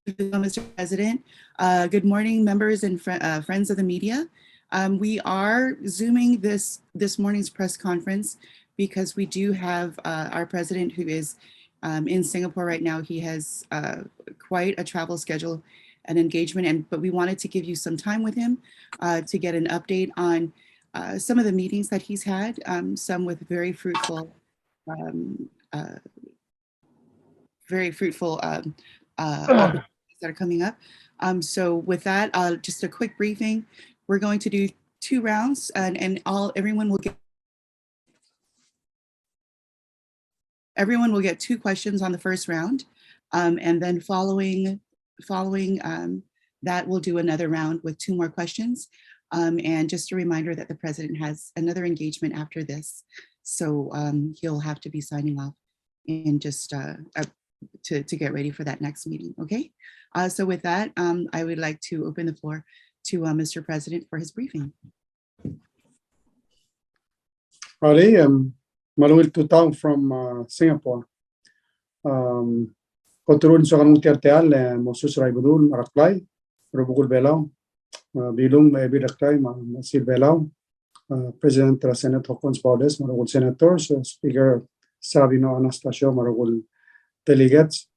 Mr. President. Good morning, members and friends of the media. We are Zooming this morning's press conference because we do have our president who is in Singapore right now. He has quite a travel schedule and engagement, but we wanted to give you some time with him to get an update on some of the meetings that he's had, some with very fruitful opportunities that are coming up. So with that, just a quick briefing. We're going to do 2 rounds, and everyone will get 2 questions on the first round, and then following that, we'll do another round with 2 more questions. And just a reminder that the president has another engagement after this, so he'll have to be signing off and just to get ready for that next meeting. Okay. So with that, I would like to open the floor to Mr. President for his briefing. Howdy, Manuel Tutao from Singapore. Konturun sa kanong tiarteal Moses Raibudul Maraklay, Robugul Belao, Bilung Bidaklay, Masil Belao, President of the Senate Hokons Baudes, Marugul Senators, Speaker Sabino Anastasio, Marugul Delegates,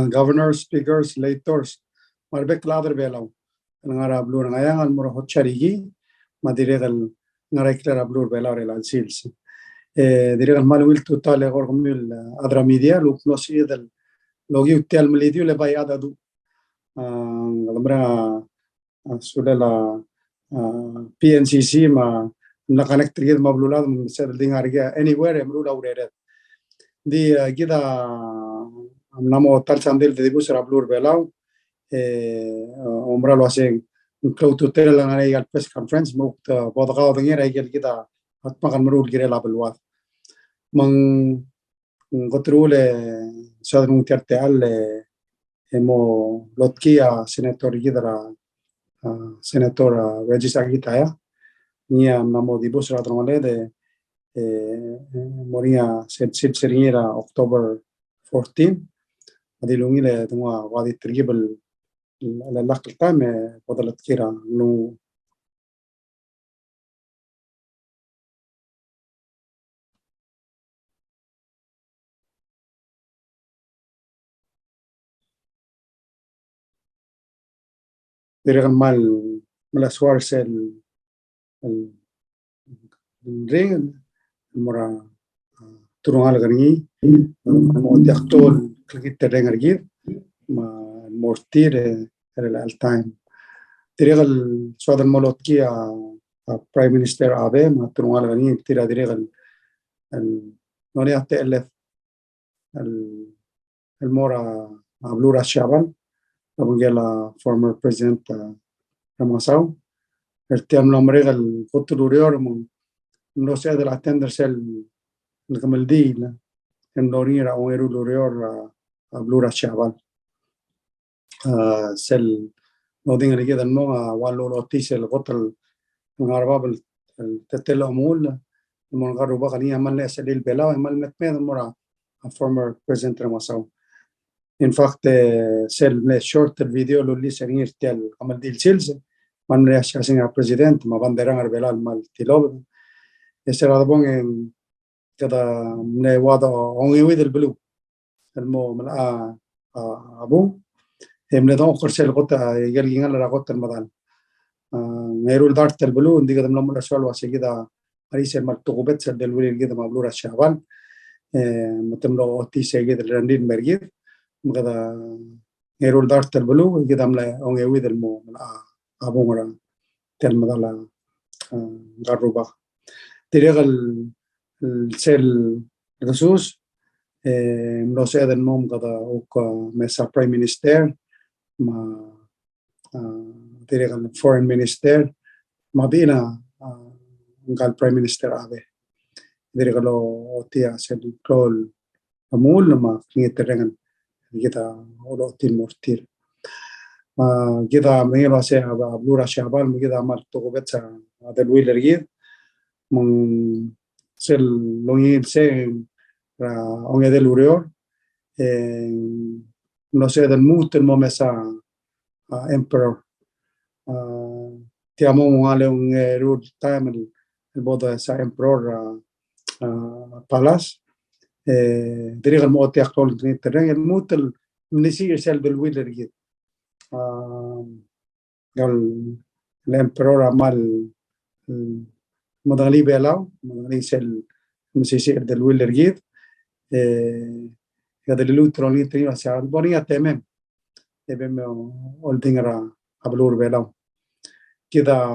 Governors, Speakers, Lators, Marbek Lader Belao, Ngara Blur Ngayangan Murahot Charigi, Madiregal Ngarekler Blur Belao Relan Sils. Diregal Manuel Tutale Gorgumil Adra Media, Luknosi del Logi Utel Melidio Lebay Adadu, Alambra Sudela PNCC, na connect trigger Mablula, Settling Arga, anywhere, Emrula Ured. The Gida Namo Talsandel, the Bus Rablur Belau, Umbra was saying, close to tell an press conference, moved Bodagao the year I get Atmakan Murul Girela Belwat. Mang Gotrule Southern Terteal, Emo Lotkia, Senator Gidra, Senator Regisagitaya, Nia Namo di Bus Radromale, Moria said Siriera October 14. Adilungile tungwa wadi tribal la lakal time podalat kira no dirigan mal malaswar sel el ring mora turungal gani mo diaktol klikit terengar gir ma mortir el time dirigal swadan molot ki Prime Minister Abe ma turungal gani tira dirigal el noni atte el mora Ablura Shaban la former President Ramasau el tiam nombre el futurior no sé de la tender el Gamaldi en Norira o Eru Lurior Ablura Shaban sel no dinga que dan no wallo lotis el hotel ngarbab el tetelo amul mon garuba kani amal el bela amal metmed mora former President Ramasau. In fact, sel short video lo listening tel amal dil sils man reasing a president ma banderang arbelal mal tilob ese radbong en kada ne wada ongi with el blue el mo mal abu emle don korsel gota yelginga la gota madan ngairu dart el blue ndiga dam lamla swal wase kida arise mal tugubet sel del wil kida mablura shaban matemlo oti sege del randin mergir مقدا غيرول دارت البلو كده عمله أونجي ويد المو أبو مرا تل مدلا غروبا تريغل السيل الرسوس ملوسيد النوم قدا أوكا مسا برايم مينستير ما تريغل فورين مينستير ما بينا قال برايم مينستير أبي تريغلو أوتيا سيل كلول أمول لما كنيت تريغل kita olo tin mortir kita mengelo se ablura shabal kita amal to betsa del willer gid mon sel longin se ra onge del urior no sé del mut el momesa emperor tiamo ngale un road time el bodo esa emperor palace دريغ الموت يقول ترين الموت النسيج سال بالويلر جيت قال الامبرور عمل مدغلي بيلاو مدغلي سال نسيج بالويلر جيت هذا اللي تروني ترين سال بونيا تمام تمام اولدينغرا ابلور بيلاو كده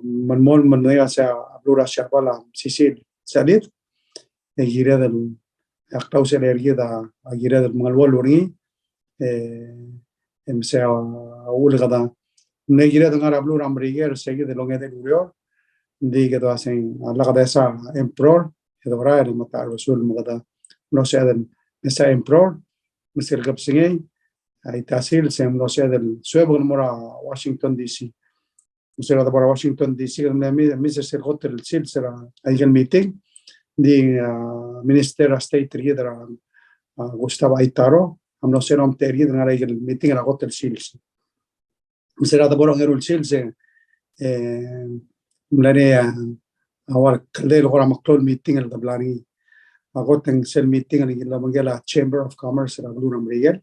من مول من نيا سا ابلورا شابالا سيسيل ساليت يجيرا دل يقطعوا ساليرجي دا يجيرا دل مالوال ورني مسا أول غدا نيجيرا دل عرب لور أمريكا رسيجي دل لونجة دلوريور دي كده عشان الله غدا سا إمبرور هذا وراء المطار رسول مغدا نوسي دل مسا إمبرور مسير قبسيني أي تحصيل سام نوسي دل سويب غنمرا واشنطن دي سي مسير هذا برا واشنطن دي سي غنمي مسير سير هوتل سيل سرا أي ميتينغ di Minister of State riedra Gustavo Aitaro amno serom teried ngara igel meeting na hotel sils misera da borong erul sils mlane awal kaldel gora maklol meeting el dablani agoteng sel meeting el la mangela Chamber of Commerce la blura mrigel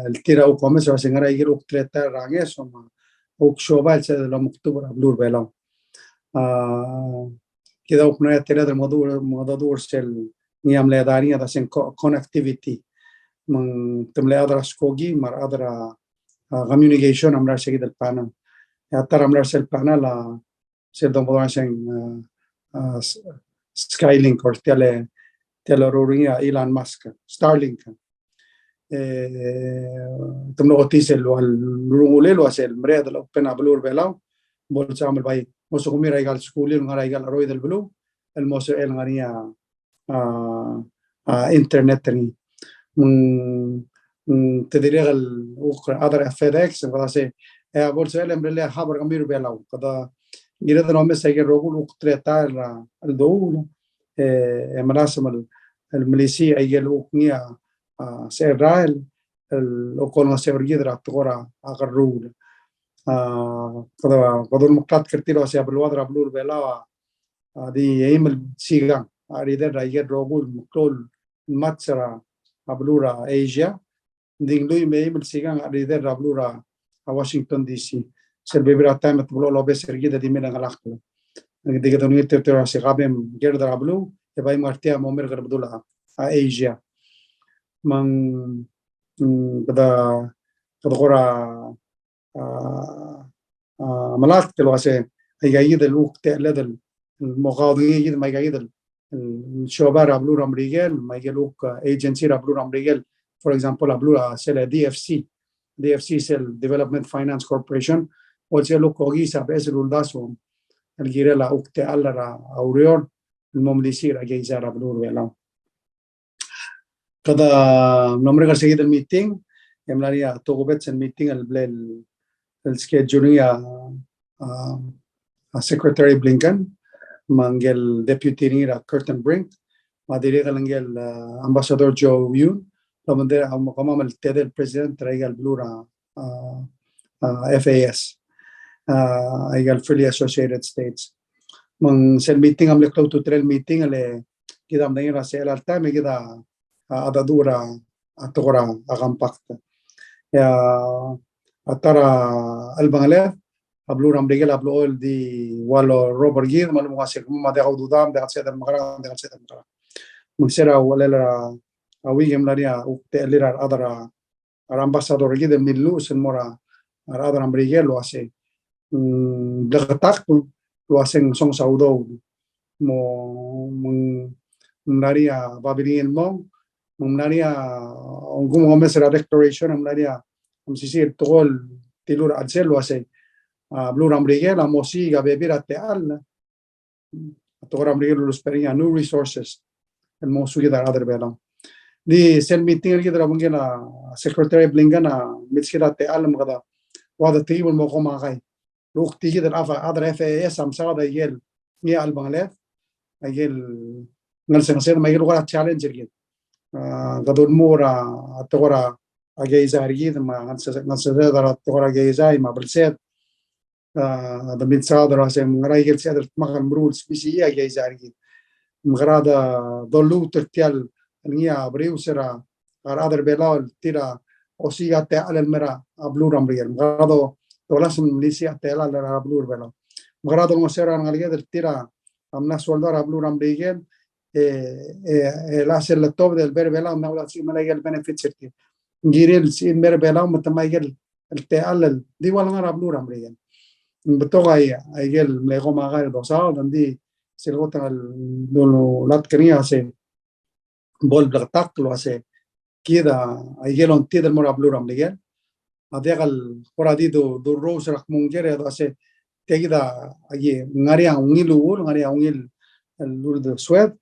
el tira u commerce wa sengara igel u treta range soma u shoba el la muktubra blur bela كده وكنا تلاد الموضوع سل نيام لادانية ده سن connectivity من تملا أدرا سكوجي مر أدرا communication أمرار سيد البانل يا ترى أمرار سيد البانل لا سيد الموضوع سن سكايلينك أو تيلوروريا إيلان ماسك ستارلينك تملا أوتيسل والروليل واسل مريض الأوبن أبلور بلاو بول تعمل باي موسوكمي رايقال سكولي رايقال رويد البلو الموسو الغانية انترنت من تدريغ الأخرى أدر فيدكس وكذا سي بولسو الامبريلا خبر غمير بيلاو كذا يريد نومي سيجر روغول وقتريتا الدول مناسم المليسي أي الوكنية سيرايل الأقول سيورجيدرا تغورا أغرول قدر مقطع كرتير واسيا بالوادر أبلور بلاوا دي يمل سيغان أريد رايجر روغول مقول ماتسرا أبلورا إيجيا دينغلوي ميمل سيغان أريد أبلورا واشنطن دي سي سلبيبرا تايم تبلو لو بسرجيدا دي ميلان غلاقلا دي كدوني ترتيرا سيغابم جردر أبلو يباي مارتيا مومير غربدولا إيجيا من كذا غورا ملاك تلواسه يجيد الوقت لدى المقاضي ما يجيد الشباب رابلور أمريكا ما يجلوك agency رابلور أمريكا for example رابلور سيل DFC سيل Development Finance Corporation وسيلوك أوجيسا بس الولداسهم الجيرة لا وقت على أوريور الممليسي رجيزا رابلور ولا كذا نمرق سيد الميتين يملانيا توقبت الميتين البلاد السكيدجولية Secretary Blinken manggil Deputy Nira Curtin Brink madiri kalangel Ambassador Joe Yun pamandera kama maltede el President raigal blura FAS aigal Freely Associated States mang sel meeting am leklo to trail meeting ale kita amdengera sel alta me kita adadura atogora agampakta ya atara البنغلاdesh قبلوا أمريكا قبلوا أول دي والو روبر جير ما المواسير ما ده عودو دام ده سيد المغرب ده سيد المغرب مسيرة ولا لا أويهم لانيا وتقلير أدرا الأمباسادور جيد من لوس المرة أدرا أمريكا لواسي بلغتاكتو لواسين سون سعودو مو من لانيا بابينين مو من لانيا أنكم هم مسيرة ديكتوريشن من لانيا مسيسير تقول تلور أجسل لواسي Blue Amrigel, la musica, bebera teal, Tora Amrigel, lo speria new resources, el mosugi da other bela. Di sel meeting ki dara mungela Secretary Blinken mitskila teal magada wada tibul mo ko makai. Luk tigi da other FAS am sa da yel ni al banglet ayel ngal sen sen mayel wala challenge gid. gadon mura atokora agay zargid ma ngasada atokora agay zay ma belset da min sadra se ngaray gel se adert makan brul spisi agay zargid mgrada dolu tertial niya abriu sera adar belal tira osiga te alel mera ablur amriel mgrado tolasum lisi atela la ablur belal mgrado ngosera ngalged tira amna soldar ablur amriel el hacer el top del berbela me habla si me el benefit certi ngirel si berbela matamayel el te alel di wala ngara ablur amriel betoga ay el lego magal dosao dandi selgota lo lat kenia se bol blagtak lo hace كده هيجيلهم تيد المرة بلورام ليجل هذيك القرادي دو روس رح مونجر هذا سه تيجي أيه ناري أونيلو ناري أونيل الورد سويد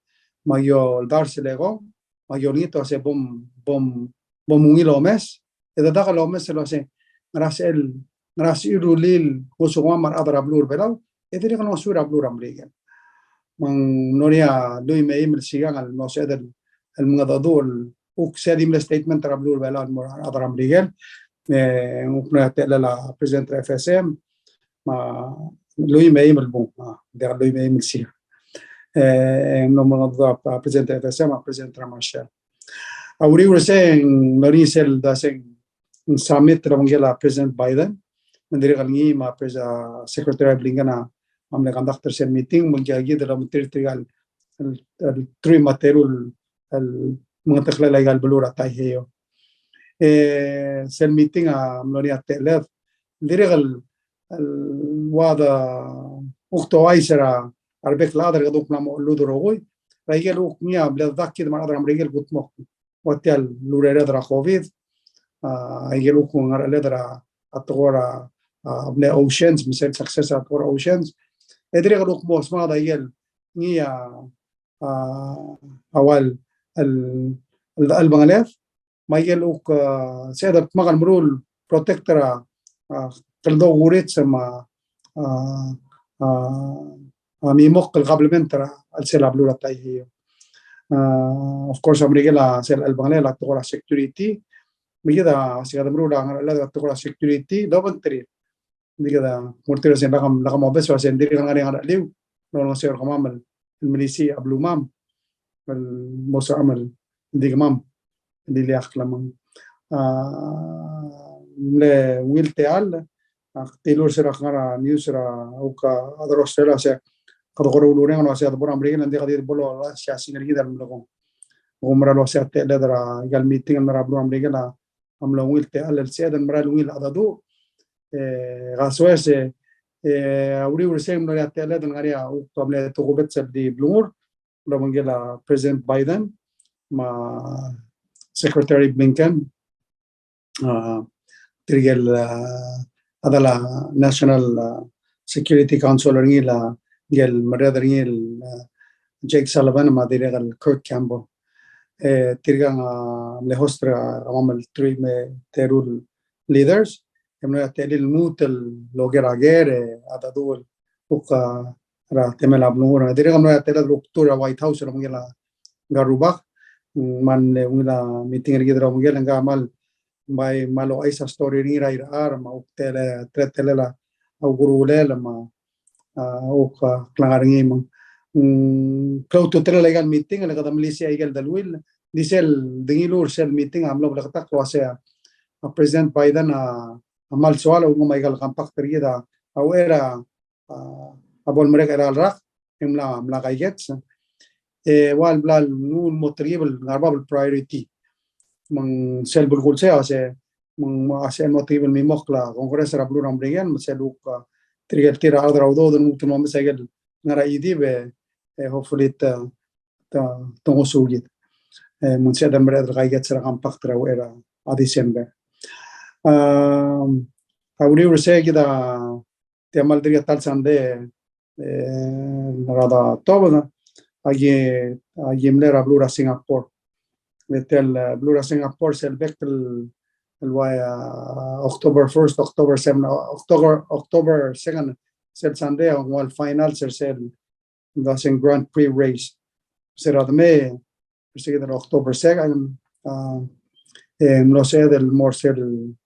ما يو الدارس لغو ما يو نيتو سه بوم مونيلو مس إذا دخل لو مس لو سه نراس يروليل وسوام مر أدرا بلور بلاو إذا كانوا مسؤول بلورام ليجل من نوريا دوي مايم السيجان المسؤول المنضدور وكسادي من الستيتمنت رابلور بلا أدرا مريجل ممكن تقلل بريزنت FSM ما لوي مايم البون ده لوي مايم السير نوم نضرب بريزنت FSM بريزنت راماشال أوري ورسين نوريسل داسين ساميت رامجلا بريزنت بايدن من دري غني ما بريزا سكرتير بلينغنا عمل كاندكتر سيل ميتينج من جاي ده لامتير تيال التري ماتيرول منطقة ليجال بلورة تايهيو سيل ميتينج ملونيا تلف ديرغل الوضع وقتو ايسرا اربك لادر غدوك نام لودروي ريجل وكنيا بلا ذاكيد ما ادرا مريجل قلت مخ وتل لوريرا درا كوفيد ايجل وكون لدرا اتغورا بلا اوشنز مثل سكسس اتغورا اوشنز ادريغل وك موس ما دايل نيا اول البنغلاف ما يلوك سيدا مغل مرول بروتكترا قلدو غوريت سما ميموق الغابلمنترا السيلا بلورا تايهيو of course امريكا لا سيلا البنغلاف لا تقول security ميجدا سيدا مرولا لا تقول security دو بنتري ميجدا مرتيرا سين لغم وبس وسين ديري غاري غاري ليو نو سير غمام الميليسي ابلو مام الموسى عمل ديك مام اللي أخلمن لا ويل تعال تيلور سرا خارا نيوسرا أو كا أدرستلا سه قد قروا لورين أنا سه أدبر أمريكا عندي قدير بلو الله سياسي نرجع دار ملكهم ومرة لو سه تلا درا قال ميتين مرة بلو أمريكا لا أملا ويل تعال السيد مرة ويل أدادو غاسوي سه أوري ورسيم مرة تلا دنغاريا أو قبل تقوبت سبدي بلور لو منجلا بريزنت بايدن ما Secretary Blinken ترجل هذا لا National Security Council رجيلا جل مرة رجيل جيك سالفان ما ديرجل كيرك كامبل ترجع لهوسترا أمام التري تيرول leaders كمان تقليل الموت اللوجر عجير هذا دول وكا را تملا بلور ديرجل مرة تقليل دكتور وايت هاوس رمجلا garuba man wila meeting ri gedra mugel nga mal mai malo aisa story ri rai ar ma uktele tretelela au gurulela ma au ka klangaringi ma kau to tele legal meeting la kadam lisi aigal dalwil disel dingilur sel meeting amlo blakta kwasea president Biden amal soal au maigal kampak terida au era abol mereka era rak imla mla kaigets wal blal nul motribel ngarbab priority mang sel bulgul se ase mang ase motribel mi mokla kongres ra blur ambrigan seluk trigel tira adra udo den mukti mom segel ngara idi be hopefully ta tongosugit mun se dem red gaiget sera kampak tra era a December awri urse gida temal diriya tal sande rada tobana aye mlera blura Singapore letel blura Singapore sel vectel الوايا October 1st October 7 October 2nd sel Sunday هو الفاينل سل داسين Grand Prix race سر ادمه perseguido en October 2 no sé del morse el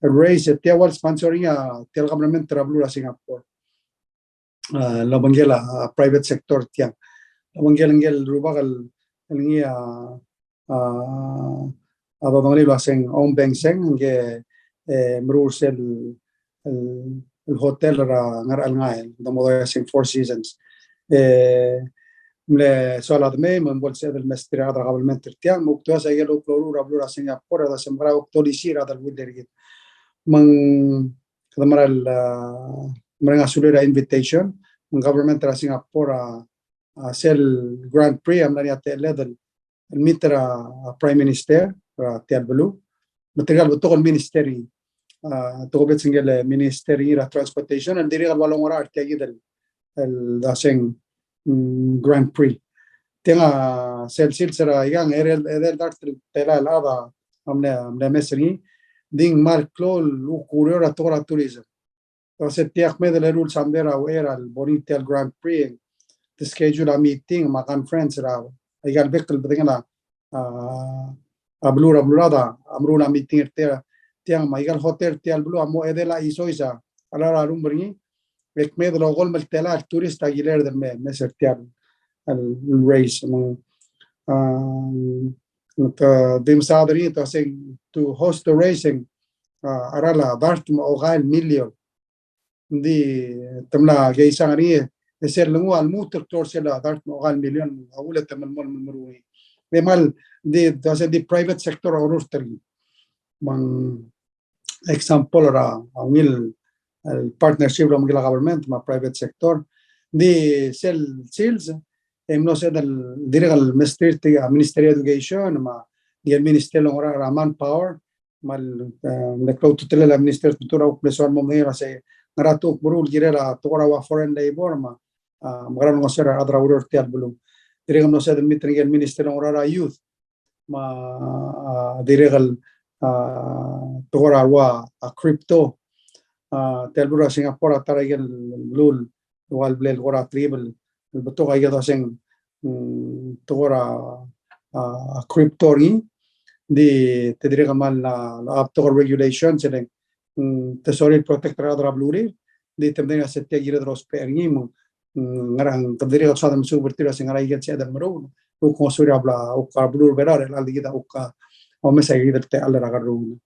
race te igual sponsoría te el gobernamento rablu Singapore la bangela private sector tiang la bangela ngel rubak el ngi ado dongli lo seng om beng seng nge mrus el hotel ra ngar al ngai da modo seng Four Seasons mle sola de me mon bolse del mestria da gabelment tiang mukto sa yelo cloro rablu ra Singapore da sembra octolisira dal widergit mang kamara el meranga sulera invitation ng government ra Singapore a sel Grand Prix amlani atele del mitra prime minister ra tiablu material beto el ministeri to bet single ministeri ra transportation el dirigal walong ora artiagi del el daseng Grand Prix tenga sel sera yang edel dart tela lada amne mesri ding marclo lu curiosa tora tourism entonces tiak me del rule sandera era el bonito el Grand Prix the schedule a meeting makan friends ra igal bekel bedengana ablurada amruna meeting tiang maigal hotel tial blu amo edela isoisa alara rumbringi ekme de logol meltela turista giler del me sertial el race dim sadri to saying to host the racing arala dart mo ogal million di tamla geisang ani ser lungu al muter torsela dart mo ogal million awula tamal mol murui bemal di di private sector orustri mang example ra awil el partnership lo mgila government ma private sector di sales no sé del dirigal Ministerio de Education ma di el Ministerio ora Manpower mal le tutela la Ministerio de Cultura o pleso al momento se ngarato burul girera tora wa foreign labor ma magran no ser adra uror tial bulu dirigal no sé del el Ministerio ora Youth ma dirigal tora wa crypto tial bulu Singapore tara el blul wal blel ora tribal betul kaya to sing tora cryptori di tedire kamal la apto regulation sedeng tesori protector adra bluri di temden asetia gira dros perni ngarang tedire sa dam su bertira sing ara iget sedem ro u konsuri abla u ka blur berar al digita u ka o mesa gira te al ragarru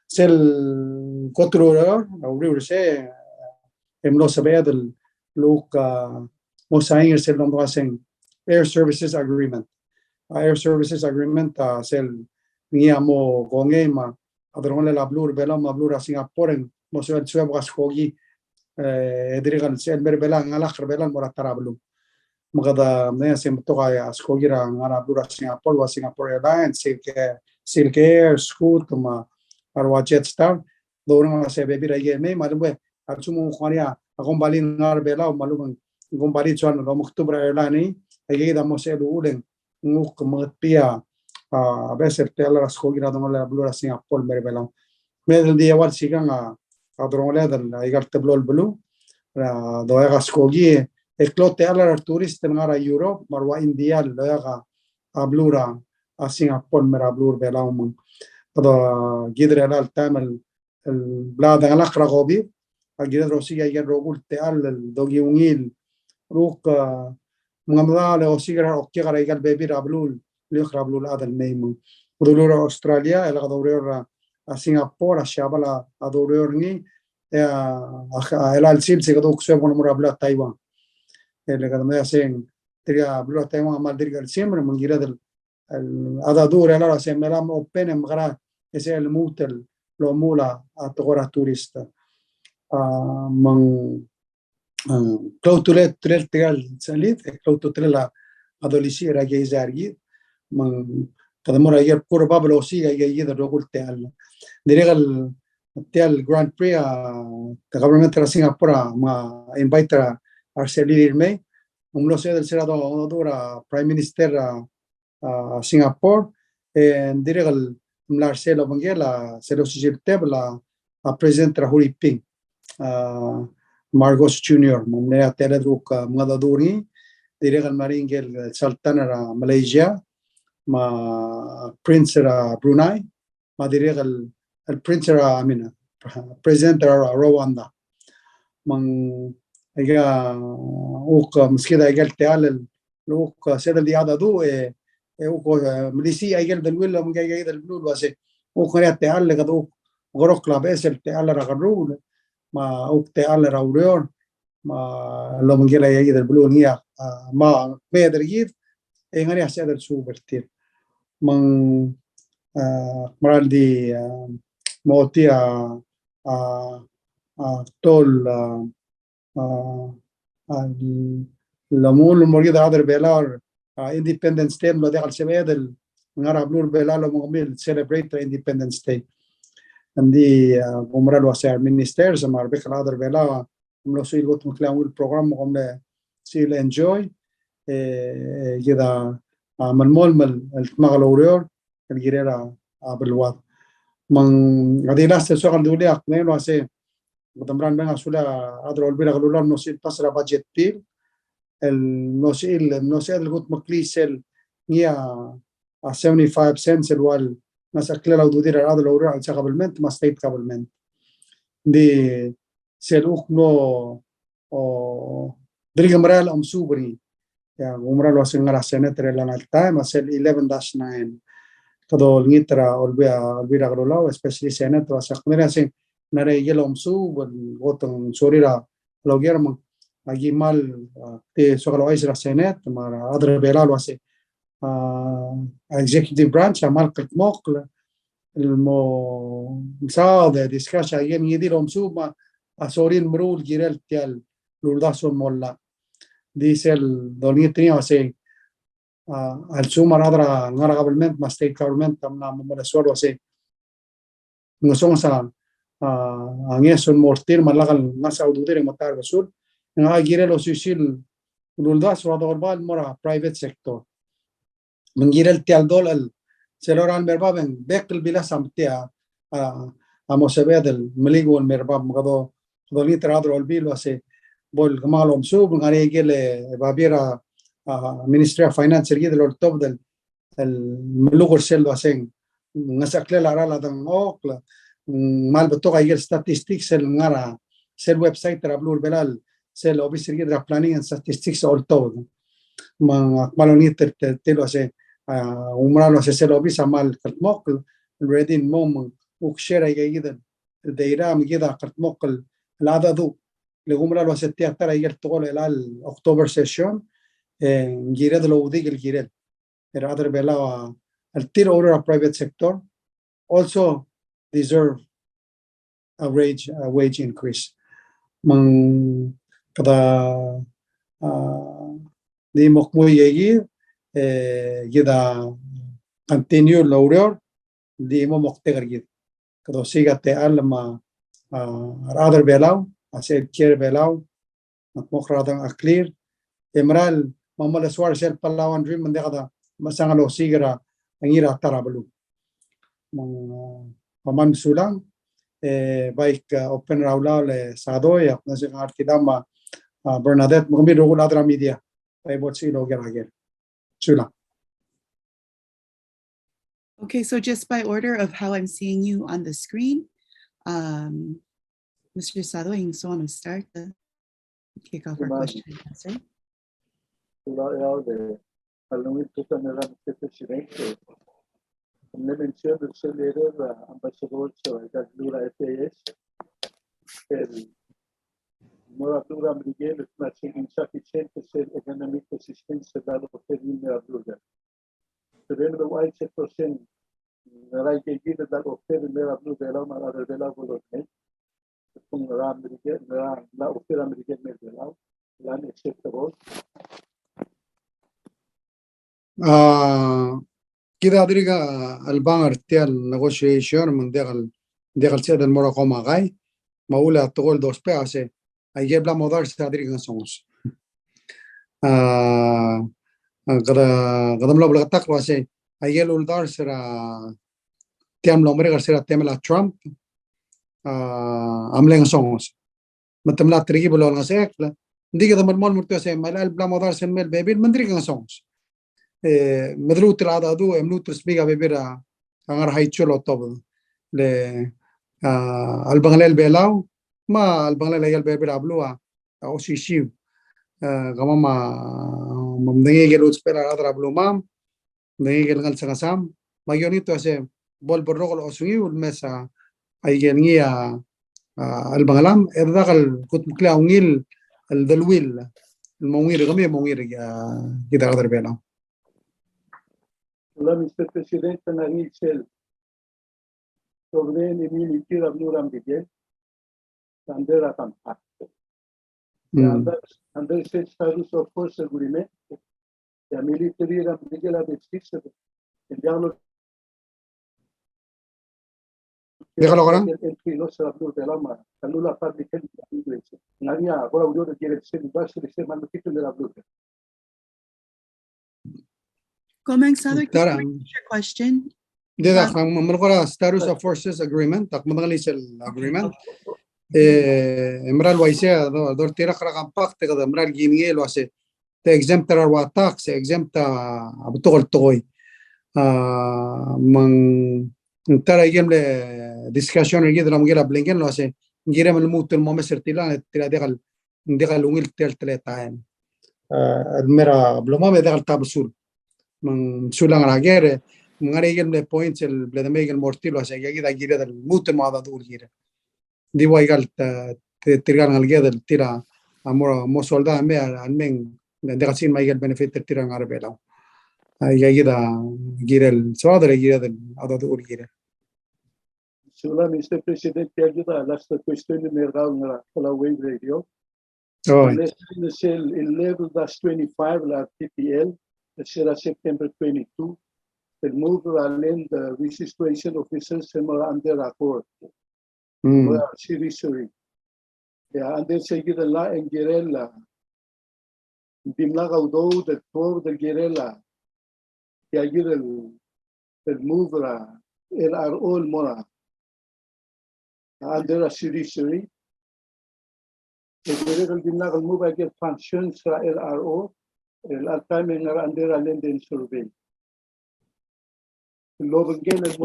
sel kotrura uri se emlo sabedel Luca Mosaing sel nombre Air Services Agreement. Air Services Agreement sel niamo gongema adronle la blur bela ma blur Singapore mo se sueb gaskogi dirigan sel berbela ngalakhir bela moratarablu magada ne sem toga askogi ra ngara blur Singapore wa Singapore Airlines Silk Air Scoot ma arwa Jetstar dorong se bebira yeme malwe archumu khania agombali ngar bela malum gombali chuan lo muktubra elani ayida mose dulen nguk mapia beser tela skogira don la blura Singapore berbela medel dia wal siganga adronle del igar teblol blu doega skogi eklote ala turist ngara Europe marwa India doega ablura a Singapore mera blur bela pada gidre al tamal el blada alakra gobi agir Rossia ayer rogul te al dogi ungil ruk منغمضة وسيجرا وكيغرا يقال بيبي رابلول ليخ رابلول هذا الميمون ودولور أستراليا إلى دوريور سنغافورة الشعب دوريورني إلى السيل سيقدو كسبون مرابلا تايوان إلى كذا ما يسين تريا بلو تايوان ما دري قال سيمر من جراد هذا دور إلى رأس ملام أوبن مغرا يسير الموتل لو مولا تغورا توريستا من Clautulet trel tegal salit claututrela adolisi era geizargi man kadamora ayer puro bablo si ayer da rogul teal diregal teal Grand Prix the government of Singapore ma invite Arcelir me umlo se del serado dura prime minister Singapore and diregal mlarselo bangela selo sijibtebla president Rahul Ping Marcos Jr. Mumnea Teledruk Madaduri, direct maringel Sultan Malaysia ma Prince Brunei ma direct el Prince Amina President Rwanda mang aga uk mskida egal teal uk seda di ada du uk milisi egal del willa mga egal del blue wase uk ya teal le gadu gorok club es el teal ra garul ma uk teal ra urior ma lo mngela egal del blue nia ma beder yid ngari ased el supertir mang maral di motia tol الأمور الموجودة هذا بلار Independence Day lo دخل سبعة ngara blur belalo mongomil celebrate the Independence Day عندي عمر الوسائل ministers مع بكرة هذا بلا ملو سوي قط مكلام البرنامج مقوم سيل enjoy كذا من مول مل المغلوريور الجيرة بالواد من هذه لاست سؤال دولي أقنين واسه بدمران بين أسولا هذا البير غلولا نوسيل بسرعة بادجت بيل النوسيل اللي قلت مكليسل هي 75 cents الوال ناس أكلها لو دودير هذا لو رأى قبلمنت ما ستيت قبلمنت دي سلوك نو دريج مرال أم سوبري يعني عمره واسين على سنة تريلا نالتايم أسل 11-9 كده النيترا البيرا غلولا especially سنة واسقمنا سين نرى يلهم سو والغوتن سوريرا لو جرم أجي مال تي سوغلو أيش رسنة ما أدرى بيلال واسي executive branch مال كتموك المو مساعدة ديسكاش أجين يديرهم سو ما أسورين مرول جيرل تيال لولداسون مولا ديسل دوني تريا واسي السومر أدرى نرى قبلمنت ما state government تمنا مملسول واسي نسون سان angieson mortir malagal nasa ududere matar basul nga gire lo susil luldas wado orbal mora private sector mengirel tial dol al seloran merbaben bekl bila samtia amosebed el meligo el merbab magado doli tradro olbil wase bol gamalom sub ngare gele babira ministry of finance gide lo top del el melugor sel wasen ngasakle la rala dan okla mal betoga يجي statistics النارا سيل ويب سايت رابلور بلال سيل اوبيس يجي درا planning and statistics all todo ما مالوني تلو سي عمرانو سيل اوبيس مال كرتموك الريدين موم وكشيرا يجي ده الديرام يجي ده كرتموك العدد لعمرانو ستة ترى يجي تقول الى اكتوبر سيشن جيرد لو ديك الجيرد الادر بلا التير اور private sector also deserve a wage increase. Mang kada di mokmoy yegi gida continue laurior di mo moktegar gid. Kado siga te alma other belau ase care belau mokradang aklir emral mamala swar sel palawan dream mande kada masangalo sigira angira tarabalu. Mang paman sulang baik open raula le sadoy apna se artidama Bernadette mungkin rogul adra media by bot si loger ager sulang. Okay, so just by order of how I'm seeing you on the screen, Mr. Sadoy, so I'm going to start the kick off our question and answer. Le menciono del Soler, ambassador da Lura FAS, el moratura Miguel, ma c'è insufficiente se economica assistenza dallo Fermino a Lura. Per lo white sector sen, rai che viene dallo Fermino a Lura, ma la rivela volonté, con la America, la offera americana della, la acceptable. كده أدريجا البانر تيال negotiation من داخل سيد المراقمة غاي ما أقول تقول دوس بيعسى أجيب لا مدار سأدريجا سونس قدم لو بلغتك واسى أجيب له الدار سرا تيام لومريغا سرا تيملا ترامب أملين سونس متملا تريجي بلو نسيك Hindi kita malmol murto sa malal bla modar sen mel bebir mandri kang songs. Madru tirada du emlu trisbiga bebira angar haichulo tob le albangalel belaw ma albangalel ayal bebira ablua o sisiu kama ma mamdengi gel utspela adra ablu mam dengi gel ngal sangasam magionito ase bol borrokol osungi ul mesa ay gel ngia albangalam edakal kut mukla ungil الدلويل الموير غمية موير كده قدر بينهم. Hola, Mr. Presidente, Nariel Shell. Sobre el military of Luram Miguel, under a compact. Under the status of force agreement, the military of Miguel of the six, and the Déjalo ahora. el filo se la de la mano, la fábrica de la iglesia. Nadie ahora yo le quiere ser base de ser manuscrito de la bruja. Comenzado, can Tara. you repeat your question? Dida kang mamrukora status of forces agreement tak madangalisel agreement emral waisea dor tira kara compact kada emral gimngel wase te exemplar wa tax exempta abutol toy mang tara gemle discussion igi dram gela blinken lo ase gira mal mutul mo mesertila tira degal ungil tel teletaen mera bloma me degal tabsul mang sulang ragere mangare le points el bledamegel mortilo ase gira gira del mutul mo da dur gira di waigal tirgan al gira del tira amor mo solda me almen degal sin maigel benefit tira ngarbela gira gira el swadre gira del ada dur gira. Hola, Mr. Presidente, ayuda a las cuestiones de la wave radio. Oh, El level das 25, la TPL, será September 22. El move além the registration officers under accord. Seriously. Under seguida lá em Guerrela. Dimlaga udo del por del Guerrela. Que ayuda el move el RO el mora. Under a seriously. El Guerrela dimlaga move again functions el RO. El altamen under a lending survey. Logan Gale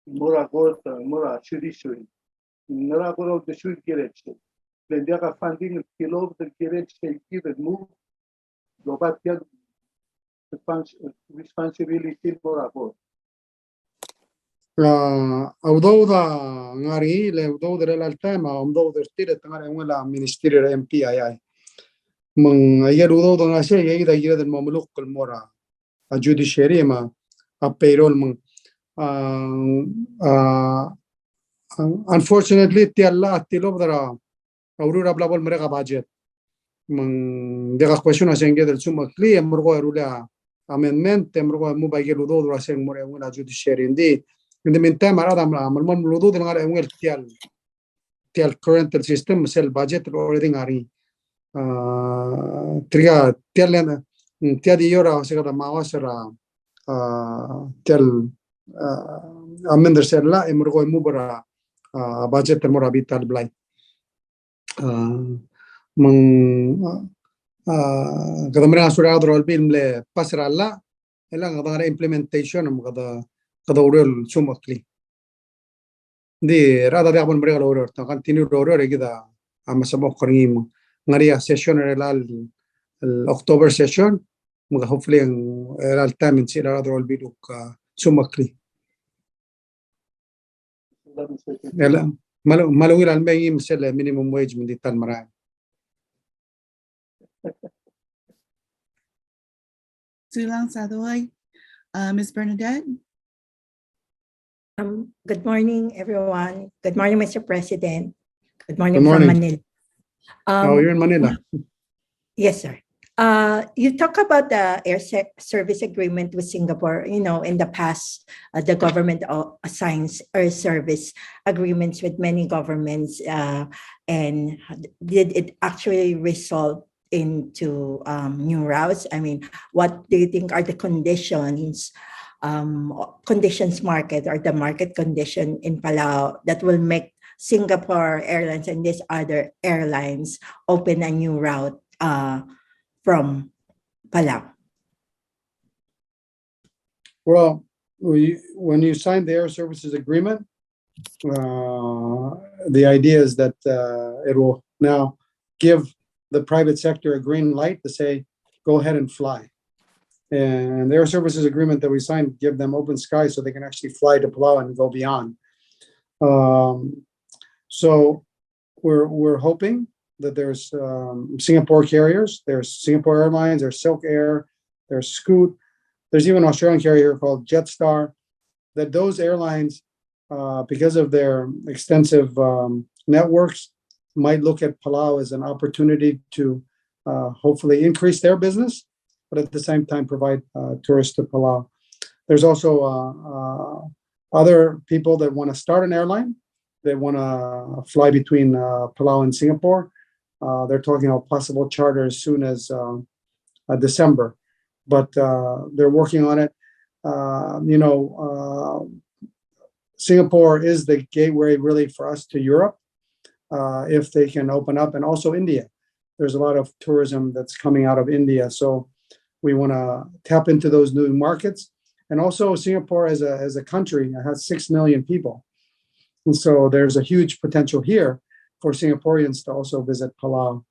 mora gorta mora seriously. Nara gora the shoot direction. Then they are funding the kilo the direction give it move. Lobat get responsibility mora go. awdowda ngari le awdowda el tema awdowda tire tangare wala ministerio MPII من أيام وضوء ناشئ يجد أجيال المملوك المورا الجوديشيري ما أبيرول من unfortunately تيلا تيلو بدرا أورورا بلا بول مريقا باجت من دقا question عشان كده السوما كلي مرقوا يرولا amendment مرقوا مو باجي وضوء راسين مريقا ولا جوديشيري دي in the meantime هذا عمل من الوضوء ده نقول أمور تيال current system مثل budget already ngari triga tialena tiadi yora segala mawasara tel amender serla emurgo emubara budget temora vital blai mang kadamra sura adrol bil le pasralla elang kadang implementation kada urel sumakli di rada de abon mereka urel ta continue urel kita amasabok karingimo ngaria session el October session mga hopefully ang el time sila adrol biduk sumakli ela malungil al may imsel minimum wage min ditan marami Sulang Sadoy, Ms. Bernadette. Good morning, everyone. Good morning, Mr. President. Good morning, Good morning. from Manila. you're in Manila. Yes, sir. You talk about the service agreement with Singapore. You know, in the past, the government assigns air service agreements with many governments, and did it actually result into new routes? I mean, what do you think are the conditions market or the market condition in Palau that will make Singapore Airlines and these other airlines open a new route from Palau? Well, when you sign the air services agreement, the idea is that it will now give the private sector a green light to say, go ahead and fly. And the air services agreement that we signed give them open sky so they can actually fly to Palau and go beyond. So we're hoping that there's Singapore carriers, there's Singapore Airlines, there's Silk Air, there's Scoot, there's even an Australian carrier called Jetstar, that those airlines, because of their extensive networks, might look at Palau as an opportunity to hopefully increase their business, but at the same time provide tourists to Palau. There's also other people that want to start an airline. They want to fly between Palau and Singapore. They're talking about possible charter as soon as December, but they're working on it. Singapore is the gateway really for us to Europe, if they can open up, and also India. There's a lot of tourism that's coming out of India, so we want to tap into those new markets. And also Singapore as a country has 6 million people. And so there's a huge potential here for Singaporeans to also visit Palau.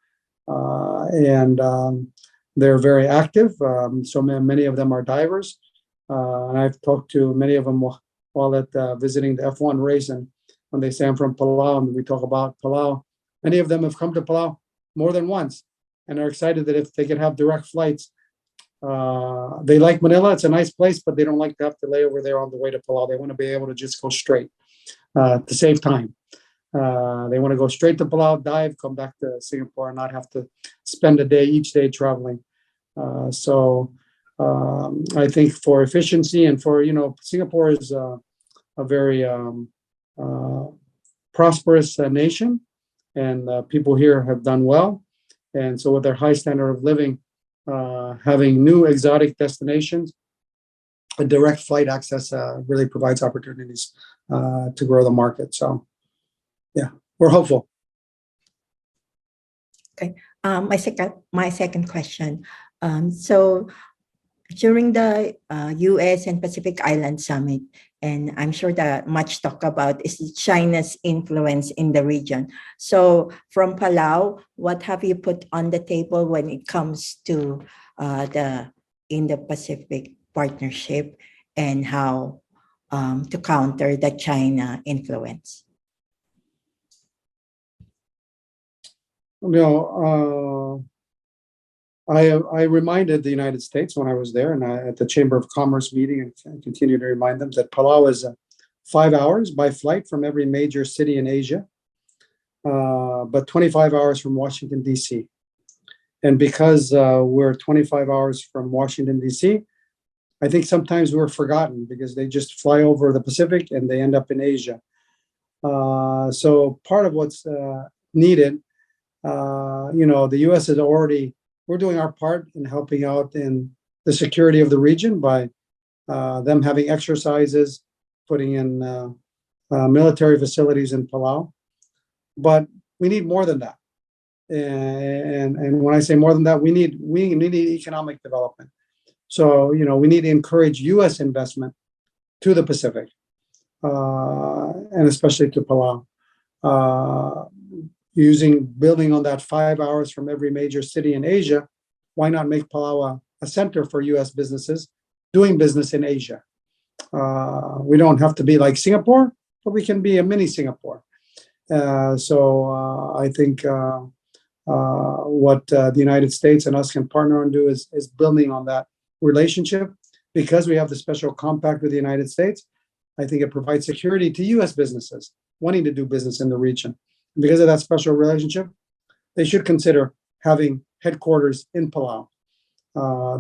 They're very active. So many of them are divers. And I've talked to many of them while at visiting the F1 race. And when they say I'm from Palau and we talk about Palau, many of them have come to Palau more than once and are excited that if they could have direct flights. They like Manila. It's a nice place, but they don't like to have to lay over there on the way to Palau. They want to be able to just go straight to save time. They want to go straight to Palau, dive, come back to Singapore, and not have to spend a day each day traveling. So I think for efficiency and for, Singapore is a very prosperous nation, and people here have done well. And so with their high standard of living, having new exotic destinations, a direct flight access really provides opportunities to grow the market. So, yeah, we're hopeful. Okay. My second question. So during the U.S. and Pacific Island Summit, and I'm sure that much talk about is China's influence in the region. So from Palau, what have you put on the table when it comes to the Indo-Pacific partnership and how to counter the China influence? I reminded the United States when I was there and at the Chamber of Commerce meeting, and continue to remind them that Palau is 5 hours by flight from every major city in Asia, but 25 hours from Washington, D.C. And because we're 25 hours from Washington, D.C., I think sometimes we're forgotten because they just fly over the Pacific and they end up in Asia. So part of what's needed, the U.S. is already, we're doing our part in helping out in the security of the region by them having exercises, putting in military facilities in Palau. But we need more than that. And when I say more than that, we need economic development. So, we need to encourage U.S. investment to the Pacific, and especially to Palau. Building on that 5 hours from every major city in Asia, why not make Palau a center for U.S. businesses doing business in Asia? We don't have to be like Singapore, but we can be a mini Singapore. So I think what the United States and us can partner and do is building on that relationship. Because we have the special compact with the United States, I think it provides security to U.S. businesses wanting to do business in the region. Because of that special relationship, they should consider having headquarters in Palau.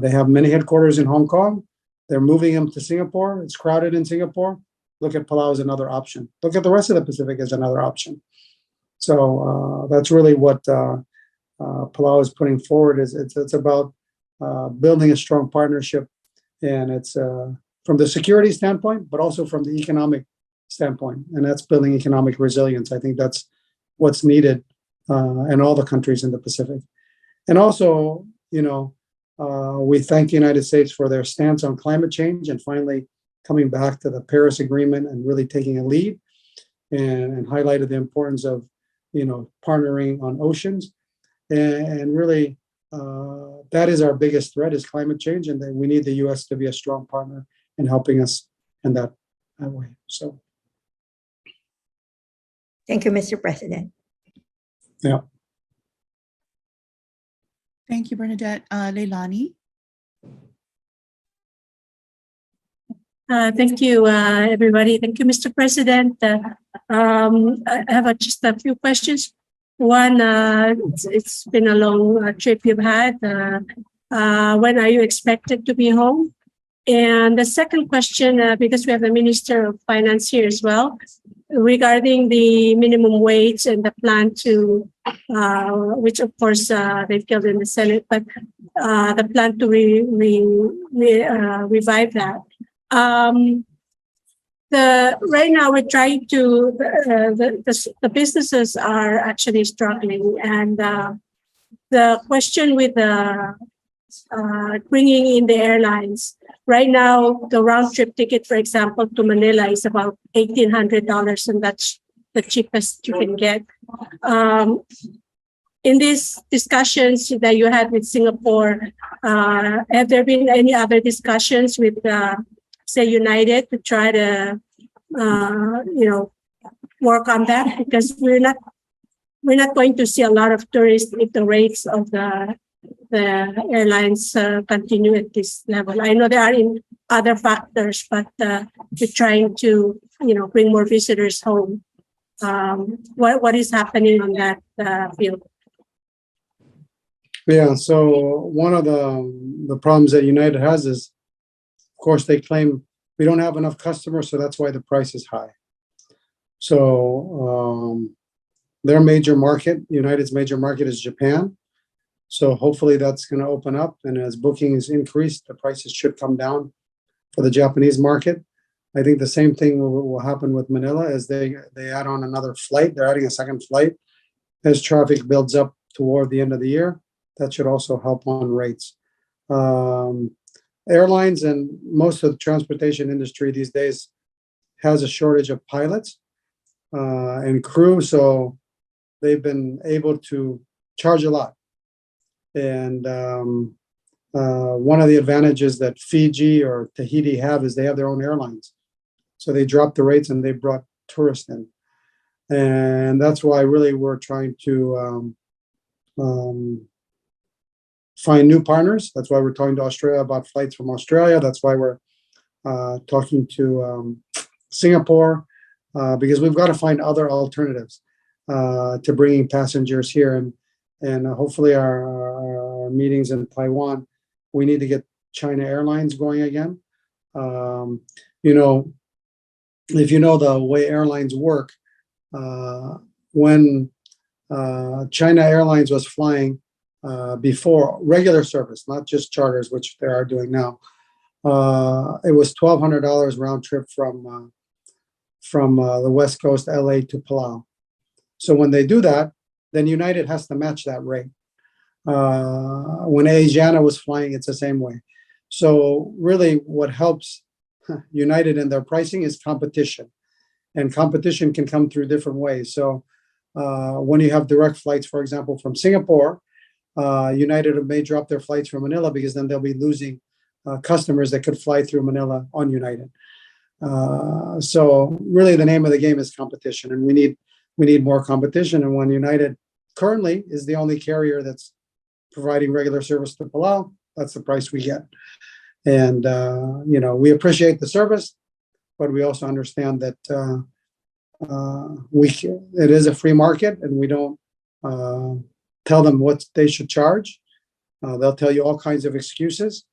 They have many headquarters in Hong Kong. They're moving them to Singapore. It's crowded in Singapore. Look at Palau as another option. Look at the rest of the Pacific as another option. So that's really what Palau is putting forward. It's about building a strong partnership, and it's from the security standpoint, but also from the economic standpoint, and that's building economic resilience. I think that's what's needed in all the countries in the Pacific. And also, we thank the United States for their stance on climate change and finally coming back to the Paris Agreement and really taking a lead and highlighted the importance of, partnering on oceans. And really, that is our biggest threat is climate change, and that we need the U.S. to be a strong partner in helping us in that way. So, Thank you, Mr. President. yeah. Thank you, Bernadette. Leilani? Thank you, everybody. Thank you, Mr. President. I have just a few questions. One, it's been a long trip you've had. When are you expected to be home? And the second question, because we have the Minister of Finance here as well, regarding the minimum wage and the plan to, which of course they've killed in the Senate, but the plan to revive that. Right now we're trying to the businesses are actually struggling, and the question with the bringing in the airlines right now, the round trip ticket, for example, to Manila is about $1,800, and that's the cheapest you can get. In these discussions that you had with Singapore, have there been any other discussions with say United to try to work on that, because we're not going to see a lot of tourists if the rates of the airlines continue at this level. I know there are other factors, but we're trying to bring more visitors home. What is happening on that field? Yeah, so one of the problems that United has is, of course, they claim we don't have enough customers, so that's why the price is high. So their major market, United's major market, is Japan. So hopefully that's going to open up, and as bookings increase, the prices should come down for the Japanese market. I think the same thing will happen with Manila as they add on another flight. They're adding a second flight as traffic builds up toward the end of the year. That should also help on rates. Airlines and most of the transportation industry these days has a shortage of pilots and crew, so they've been able to charge a lot. And one of the advantages that Fiji or Tahiti have is they have their own airlines. So they dropped the rates and they brought tourists in. And that's why really we're trying to find new partners. That's why we're talking to Australia about flights from Australia. That's why we're talking to Singapore, because we've got to find other alternatives to bringing passengers here. And hopefully our meetings in Taiwan, we need to get China Airlines going again. If you know the way airlines work, when China Airlines was flying before regular service, not just charters, which they are doing now, it was $1,200 round trip from the West Coast, LA to Palau. So when they do that, then United has to match that rate. When Asiana was flying, it's the same way. So really what helps United in their pricing is competition. And competition can come through different ways. So when you have direct flights, for example, from Singapore, United may drop their flights from Manila because then they'll be losing customers that could fly through Manila on United. So really the name of the game is competition, and we need more competition. And when United currently is the only carrier that's providing regular service to Palau, that's the price we get. And we appreciate the service, but we also understand that it is a free market, and we don't tell them what they should charge. They'll tell you all kinds of excuses,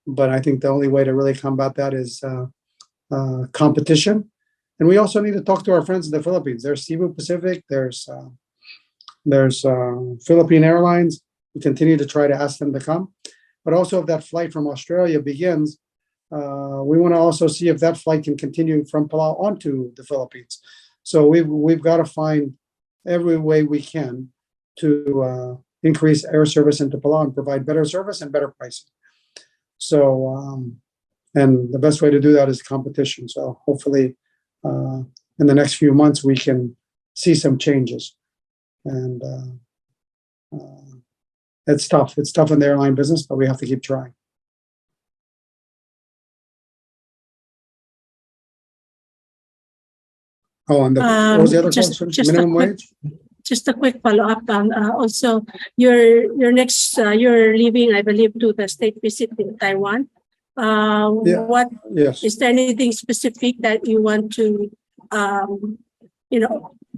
but I think the only way to really combat that is competition. And we also need to talk to our friends in the Philippines. There's Cebu Pacific, there's Philippine Airlines. We continue to try to ask them to come. But also if that flight from Australia begins, we want to also see if that flight can continue from Palau onto the Philippines. So we've got to find every way we can to increase air service into Palau and provide better service and better pricing. So, and the best way to do that is competition. So hopefully in the next few months, we can see some changes. And it's tough. It's tough in the airline business, but we have to keep trying. Oh, and what was the other question? Minimum wage? Just a quick follow-up. Also, your next, you're leaving, I believe, to the state visit in Taiwan. What Yes. is there anything specific that you want to,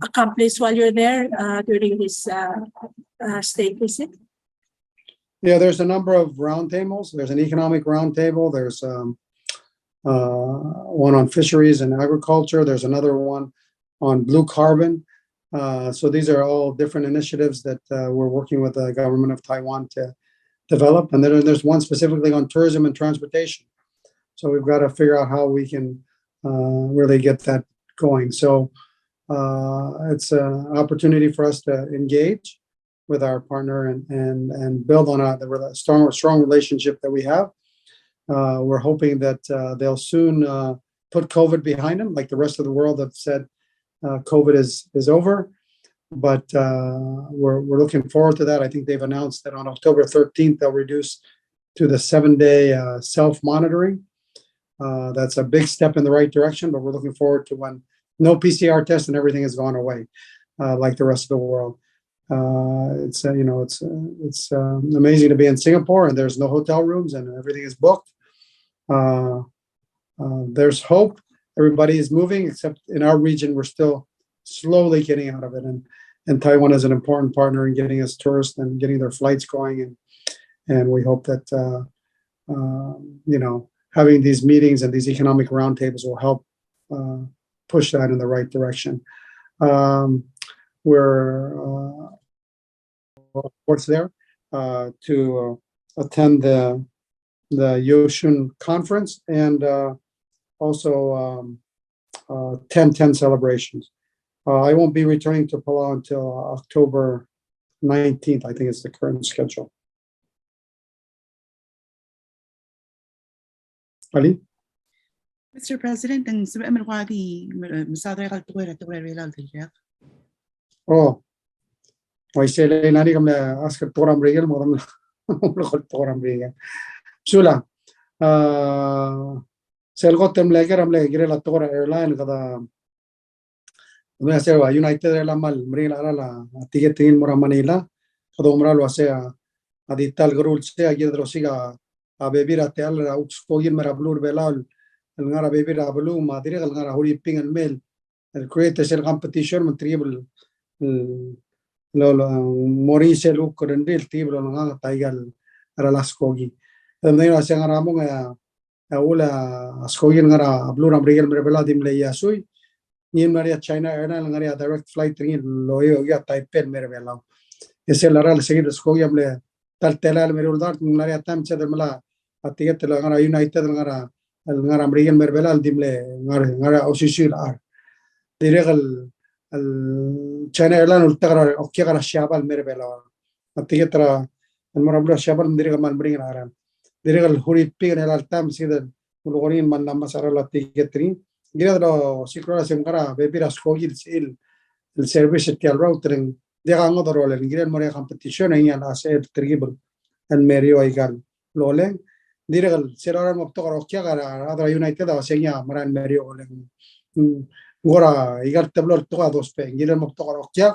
accomplish while you're there during this state visit? Yeah, there's a number of roundtables. There's an economic roundtable. There's one on fisheries and agriculture. There's another one on blue carbon. So these are all different initiatives that we're working with the government of Taiwan to develop. And then there's one specifically on tourism and transportation. So we've got to figure out how we can really get that going. So it's an opportunity for us to engage with our partner and build on the strong relationship that we have. We're hoping that they'll soon put COVID behind them, like the rest of the world have said COVID is over. But we're looking forward to that. I think they've announced that on October 13th, they'll reduce to the 7-day self-monitoring. That's a big step in the right direction, but we're looking forward to when no PCR test and everything has gone away, like the rest of the world. It's amazing to be in Singapore and there's no hotel rooms and everything is booked. There's hope. Everybody is moving, except in our region, we're still slowly getting out of it. And Taiwan is an important partner in getting us tourists and getting their flights going. And we hope that, having these meetings and these economic roundtables will help push that in the right direction. We're, of course, there to attend the Yoshun conference and also 10/10 celebrations. I won't be returning to Palau until October 19th. I think it's the current schedule. Ali? Mr. President, ang sabi mo ko ati masadre kal tuwa relal tiyak. Oh, I say nani kam na ask toram regal mo kam toram regal. Sula. Selgot tem leger am leger la tora airline kada मैं ऐसे हुआ United एला मल मरीला ला तिगे तीन मोरा Manila कदो मरा लो ऐसे आदि तल गरुल से आगे दरोसिगा बेबी राते आल रा उक्सपोगिन मेरा ब्लूर बेलाल अलगारा बेबी रा ब्लू मादिरे अलगारा हुरी पिंग मेल el create el competition من tribal lo morise lu corendil tiblo nga taigal ara laskogi me no se ngara mo nga ula askogi ngara blue ram regal mere bela dim le yasui ni maria China airline ngara direct flight ring lo yo ya Taipei mere bela ese la ral seguir askogi amle tal telal mere uldar ngara tam che mala atiget ngara united ngara ngara regal mere bela dim le ngara osishil ar ديريغل الشاينا ايرلاين والتغرى اوكي غرا الشابال ميربلا اتيترا المرابلا الشابال ديريغل مان برين اران ديريغل هوري بين الالتام سيد ملغورين من لما صار لا تيكتري غيرو سيكرا سيمغرا بيبيرا سكوغي السيل السيرفيس تاع الراوترين ديغا نودر ولا غير موري كومبيتيشن هي لا سيد تريبل الميريو ايغال لولين ديريغل سيرا مبتغر اوكي غرا هذا يونايتد او سينيا مران ميريو ولين Gora, igal tablor toga dos pe, giren mo toga rokya,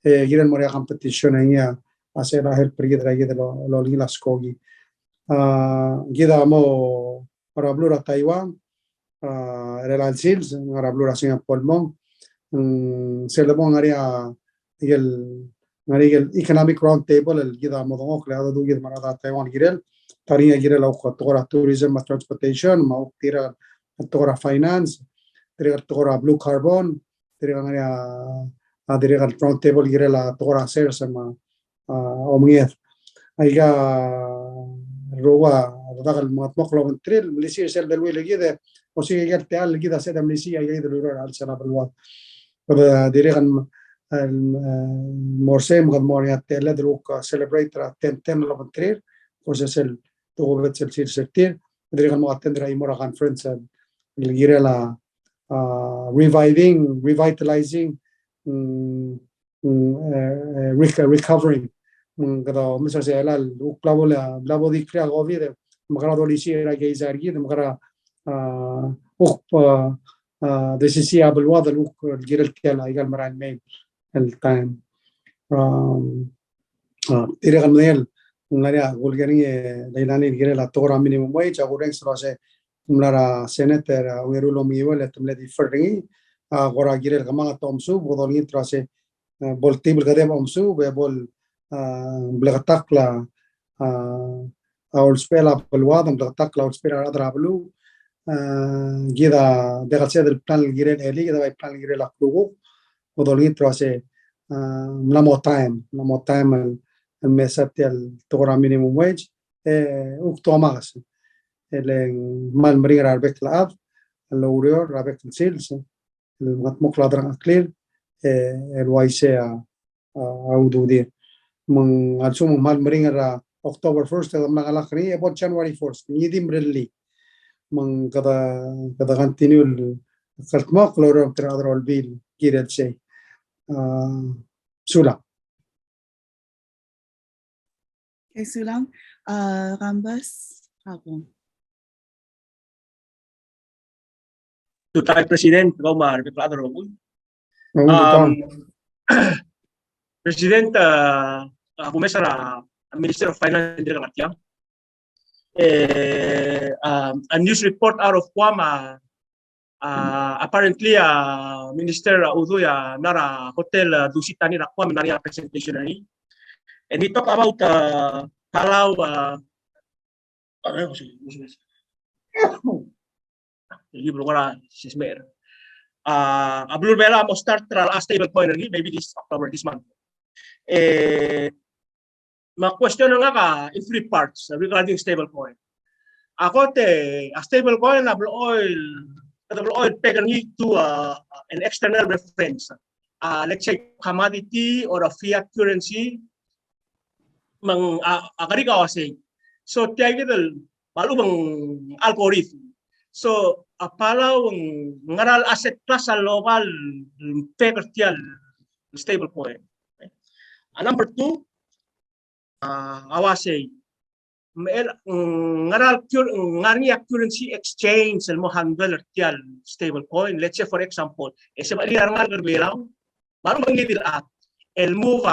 giren mo rea competition niya, ase la her pergi dragi de lo lila skogi. Gida mo rablura Taiwan, relal sils, rablura Singapore mo, se le bon area igel economic round table, el gida mo dongo creado du gid marada Taiwan girel, tarinya girel au toga tourism and transportation, mau tira toga finance. Dirigal tokora blue carbon, dirigal front table girela tokora sales sama omngier. Aiga roga dagal matmok lo ventril, milisi sel del wile gide, o si gal teal gida seda milisi aiga idrura al sana balwa. Kada dirigal المورسيم قد موريات لدروك سيلبريترا 10 لبنترير وسل توبت سلسير سكتير دريغ المعتندر أي مرة conference الجيرلا revitalizing recovering kada misal saya lal blabo di kria govide magara dolisi era que izargi magara desisi abelwad الجيل الكلا يقال مران مين التايم تيري غنيل نلاقي غولغاني ليلاني الجيل لا تورا مينيموم ويج اغورين سراسه ملارا سيناتر ويرولو ميولا تملدي فرغي غورا جيل غما تومسو بودولين تراسه بولتي بالغدام امسو بول بلغتاكلا او السبيلا بالوادم بلغتاكلا او السبيلا ادرابلو جيدا دغسيد البلان الجيرين الي جيدا باي بلان الجيرين لاكلوغو ودولين تراسه ملامو تايم المسات التورا مينيموم ويج اوكتوماس المال مرير رابك الاب اللوريور رابك السيلز المطمق لادران كلير الوايسيا عودو دي من السوم مال مرير اكتوبر 1 لما على اخري ابو جانوري 1 نيدي مرلي من كذا كونتينيو الكلمه كلورو ترادرو البيل كيرد شيء سولا Okay, Sulang, Rambas, Hapon. Tutay President, ikaw ma-reklado ro ko. President, ako may sara Minister of Finance dire katya. A news report out of Guam, apparently Minister Udoya nara hotel Dusitani na Guam nari presentation ni. And we talk about Palau libro wala sismer. Ablur bela mo start trial stable coin maybe this October this month. Ma-question nga ka in three parts regarding stable coin. Ako te a stable coin na blue oil pegan to an external reference. Let's say commodity or a fiat currency mang akari ka kasi. So tiya gidal balu bang algorithm. So apalaw ngaral asset class sa local pekertial stable coin. Okay. Number two, awase ngaral currency exchange mo handle tial stable coin. Let's say for example, sa bali ngal berbelaw, baru mangidil at el move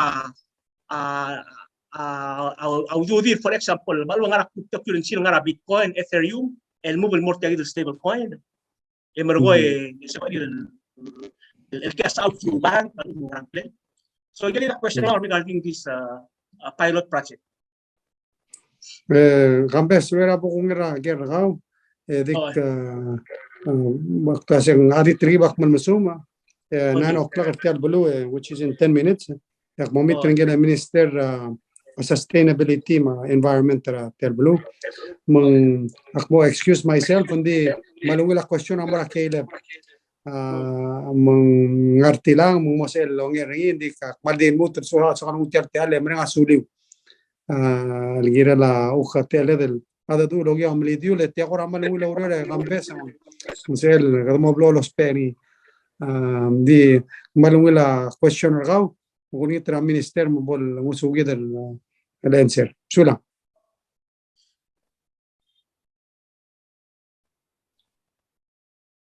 audio for example, baru ngarak cryptocurrency ngarak Bitcoin, Ethereum, el move el morte agil stable coin. Emergoy sa bali el cash out from bank, so again, a question regarding this pilot project. Gambes vera po kung geragaw dik maktaseng adit ribak man masuma 9 o'clock at Blue, which is in 10 minutes. Yak momit rin Minister Sustainability Environment Ter Blue. Mang akmo excuse myself kundi malungil question ang mara Caleb. Mang ngarti lang mo masel longer hindi ka maldin mo tersuha sa kanung terte ale mga suliw. Algira la uka tele del ada tu lo yang melidiu le te agora malungil aurora Gambes musel kadmo blo los peni di malungil question raw ngunit ra minister mo bol musugi del answer sula.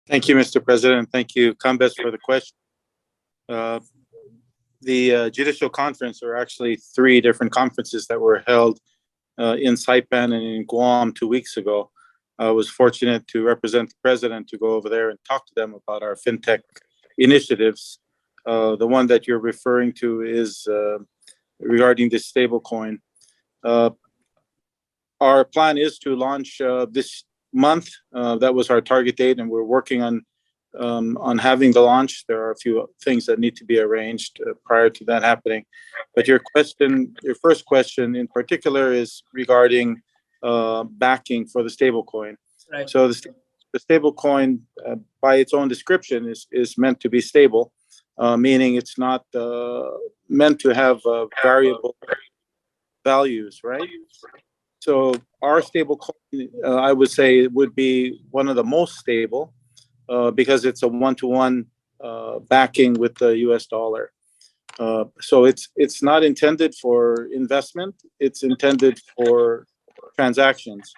Thank you, Mr. President. Thank you, Kambes, for the question. The judicial conference, or actually 3 different conferences that were held in Saipan and in Guam 2 weeks ago. I was fortunate to represent the president to go over there and talk to them about our fintech initiatives. The one that you're referring to is regarding this stable coin. Our plan is to launch this month. That was our target date, and we're working on having the launch. There are a few things that need to be arranged prior to that happening. But your first question in particular is regarding backing for the stablecoin. Right. So the stablecoin, by its own description, is meant to be stable. meaning it's not meant to have variable values, right? So our stable coin, I would say, would be one of the most stable because it's a one-to-one backing with the US dollar. So it's not intended for investment, it's intended for transactions.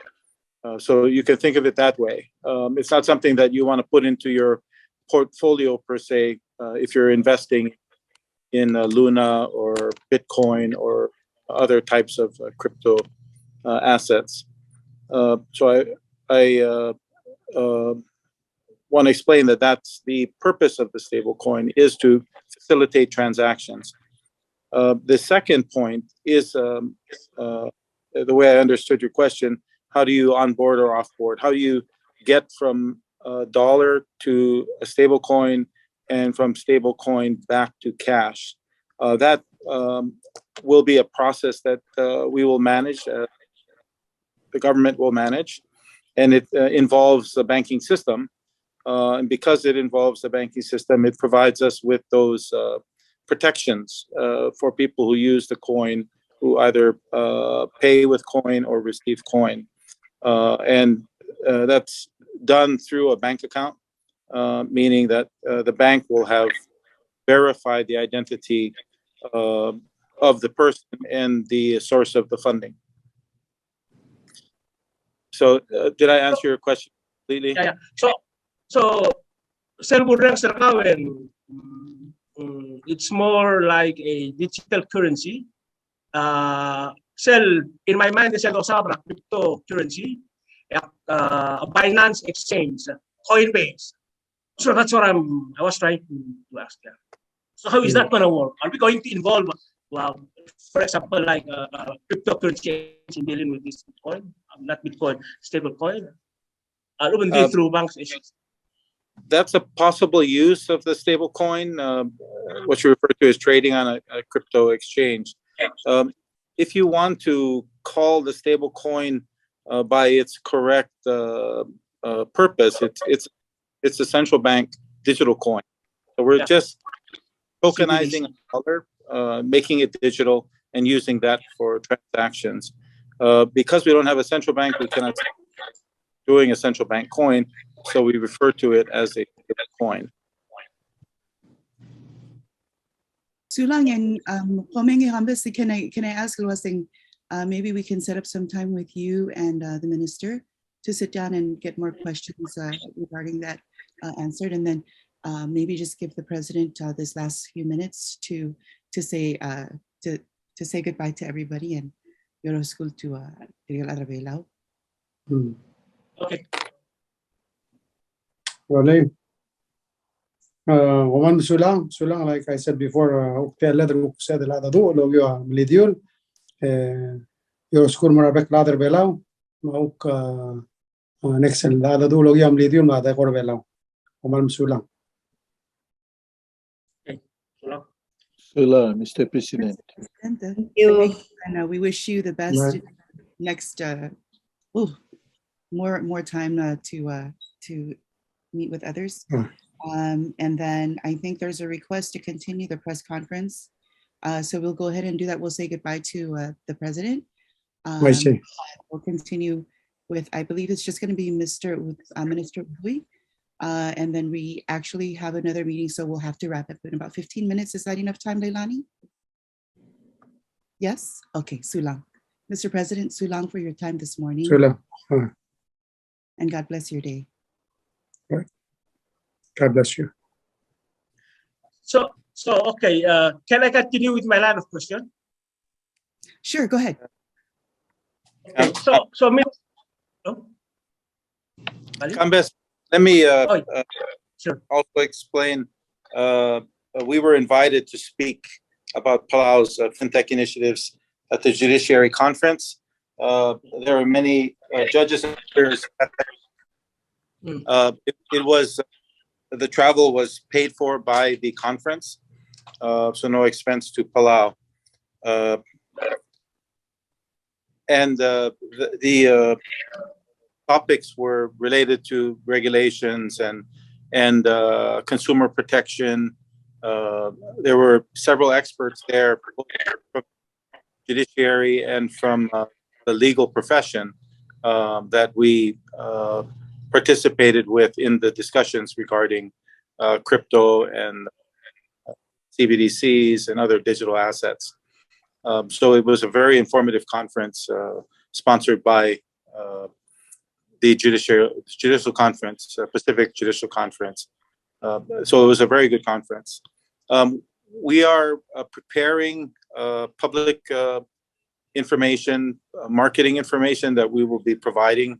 So you can think of it that way. It's not something that you want to put into your portfolio per se, if you're investing in Luna or Bitcoin or other types of crypto assets. So I want to explain that that's the purpose of the stablecoin, is to facilitate transactions. The second point is the way I understood your question: how do you onboard or offboard? How do you get from a dollar to a stablecoin and from stablecoin back to cash? That will be a process that we will manage. The government will manage, and it involves the banking system. And because it involves the banking system, it provides us with those protections for people who use the coin, who either pay with coin or receive coin. And that's done through a bank account, meaning that the bank will have verified the identity of the person and the source of the funding. So did I answer your question completely? Yeah. So Selbudang Serkawen, it's more like a digital currency. In my mind, it's a cryptocurrency, a Binance exchange, Coinbase. So that's what I was trying to ask. Yeah. So how is that going to work? Are we going to involve, for example, like a cryptocurrency in dealing with this Bitcoin, not Bitcoin, stable coin? Through banks issues? That's a possible use of the stable coin, what you refer to as trading on a crypto exchange. If you want to call the stable coin by its correct purpose, it's a central bank digital coin. So we're just tokenizing a dollar, making it digital, and using that for transactions. Because we don't have a central bank, we cannot doing a central bank coin, so we refer to it as a coin. Sulang and Pomenge Hambas, can I ask Luasing, maybe we can set up some time with you and the minister to sit down and get more questions regarding that answered, and then maybe just give the president this last few minutes to say goodbye to everybody and Yoroschool to Irial Arabelao. Okay. Well, Waman Sulang, like I said before, leather said the ladder do, Logio, Milidiul, your school Marabek ladder below, Mauk next ladder do, Logio, Milidium, ladder or below. Waman Sulang. Sula, Mr. President. Thank you. And we wish you the best Right. next more time to meet with others. And then I think there's a request to continue the press conference. So we'll go ahead and do that. We'll say goodbye to the president. We'll continue with, I believe it's just going to be Minister Uy. And then we actually have another meeting, so we'll have to wrap up in about 15 minutes. Is that enough time, Leilani? Yes? Okay, Sulang. Mr. President, Sulang, for your time this morning. Sulang. And God bless your day. God bless you. So okay. Can I continue with my line of question? Sure, go ahead. Okay. Cambes, let me Sure. also explain. We were invited to speak about Palau's fintech initiatives at the Judiciary Conference. There are many judges and lawyers. It was the travel was paid for by the conference, so no expense to Palau. And the topics were related to regulations and consumer protection, There were several experts there from judiciary and from the legal profession that we participated with in the discussions regarding crypto and CBDCs and other digital assets. So it was a very informative conference sponsored by the Judicial Conference, Pacific Judicial Conference. So it was a very good conference. We are preparing public information, marketing information that we will be providing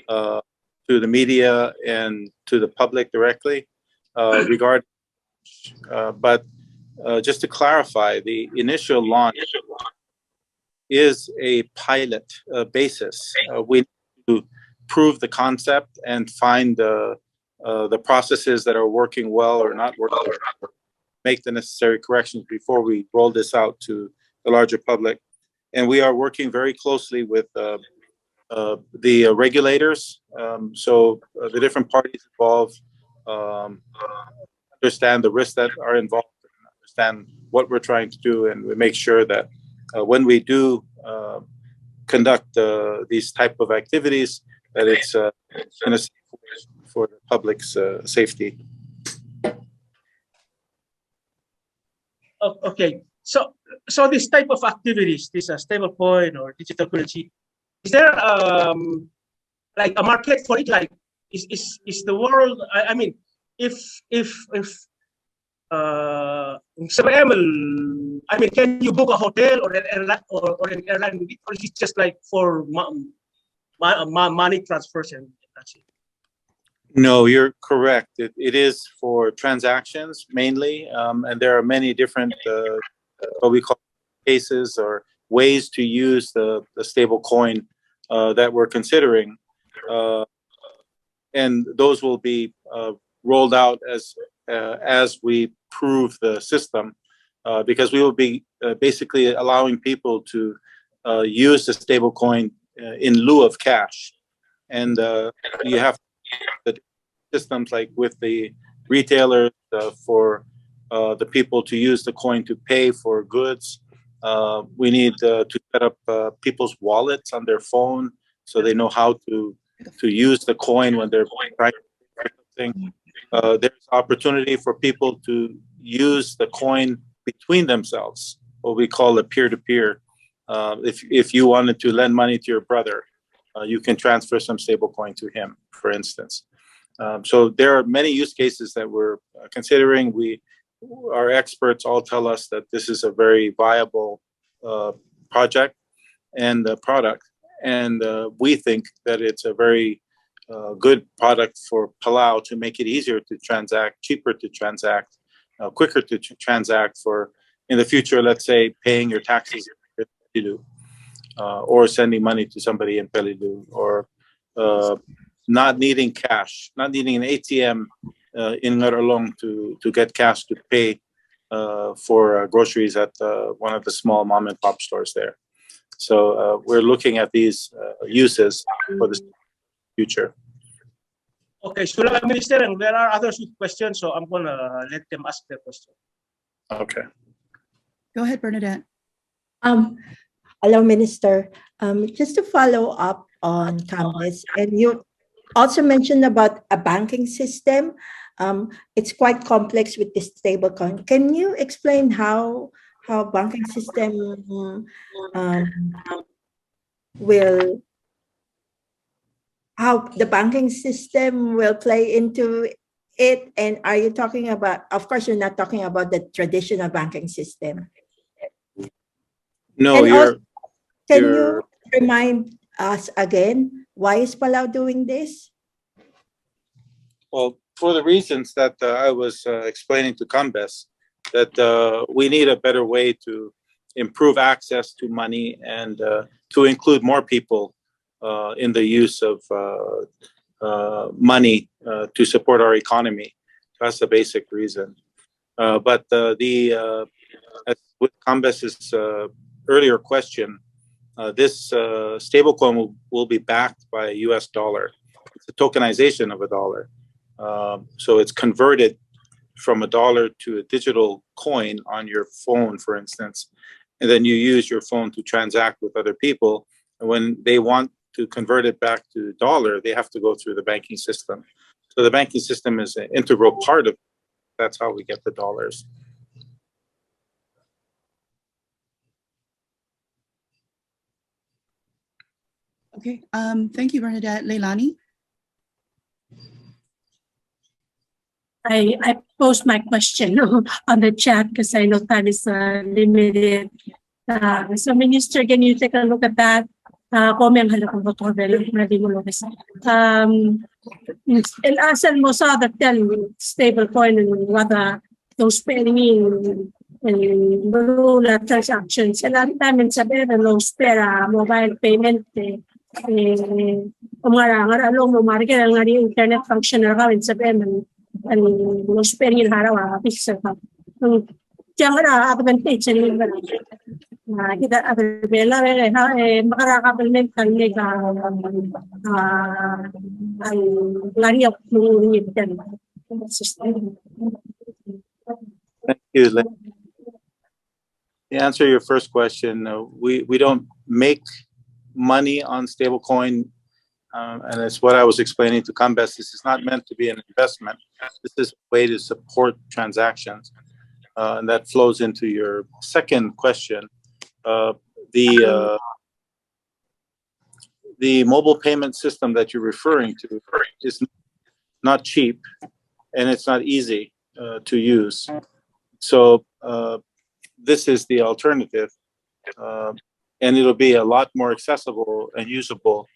to the media and to the public directly regarding. But just to clarify, the initial launch is a pilot basis. We need to prove the concept and find the processes that are working well or not working well, make the necessary corrections before we roll this out to the larger public. And we are working very closely with the regulators. So the different parties involved understand the risks that are involved, understand what we're trying to do, and we make sure that when we do conduct these type of activities, that it's in a safe way for the public's safety. Okay, so this type of activities, this stablecoin or digital currency, is there like a market for it? Like, is the world? I mean, if I mean, can you book a hotel or an airline with it, or is it just like for money transfers and that's it? No, you're correct. It is for transactions mainly, and there are many different what we call cases or ways to use the stable coin that we're considering, and those will be rolled out as we prove the system, because we will be basically allowing people to use the stable coin in lieu of cash, and you have the systems like with the retailers for the people to use the coin to pay for goods. We need to set up people's wallets on their phone so they know how to use the coin when they're trying to do something. There's opportunity for people to use the coin between themselves, what we call a peer-to-peer. If you wanted to lend money to your brother, you can transfer some stable coin to him, for instance. So there are many use cases that we're considering. Our experts all tell us that this is a very viable project and product, and we think that it's a very good product for Palau to make it easier to transact, cheaper to transact, quicker to transact for, in the future, let's say, paying your taxes in Peleliu, or sending money to somebody in Peleliu, or not needing cash, not needing an ATM in Ngaralong to get cash to pay for groceries at one of the small mom and pop stores there. So we're looking at these uses for the future. Okay, so Minister, and there are others with questions, so I'm gonna let them ask their question. Okay. Go ahead, Bernadette. Hello, Minister. Just to follow up on Campbell's, and you also mentioned about a banking system. It's quite complex with this stablecoin. Can you explain how banking system how the banking system will play into it? And are you talking about, of course, you're not talking about the traditional banking system. No, And you're. Can you remind us again, why is Palau doing this? Well, for the reasons that I was explaining to Cambes, that we need a better way to improve access to money and to include more people in the use of money to support our economy. That's the basic reason. But with Cambes's earlier question, this stablecoin will be backed by a US dollar. It's a tokenization of a dollar. So it's converted from a dollar to a digital coin on your phone, for instance, and then you use your phone to transact with other people. And when they want to convert it back to dollar, they have to go through the banking system. So the banking system is an integral part of it. That's how we get the dollars. Okay, thank you, Bernadette. Leilani? I post my question on the chat because I know time is limited. So Minister, can you take a look at that? Comment halakang botol ready mo Lucas. الأصل مصادر stable coin and whether those paying and dollar transactions. And at time sabi na those pera mobile payment umarang mo market ang internet function na kawin sabi man and those paying harawa bisa ka. Jangan advantage ni kita ada bela makarakabelment kami ka ang lari of Thank you. To answer your first question, we don't make money on stablecoin, and it's what I was explaining to Combest. This is not meant to be an investment. This is a way to support transactions, and that flows into your second question. The mobile payment system that you're referring to is not cheap, and it's not easy to use. So this is the alternative, and it'll be a lot more accessible and usable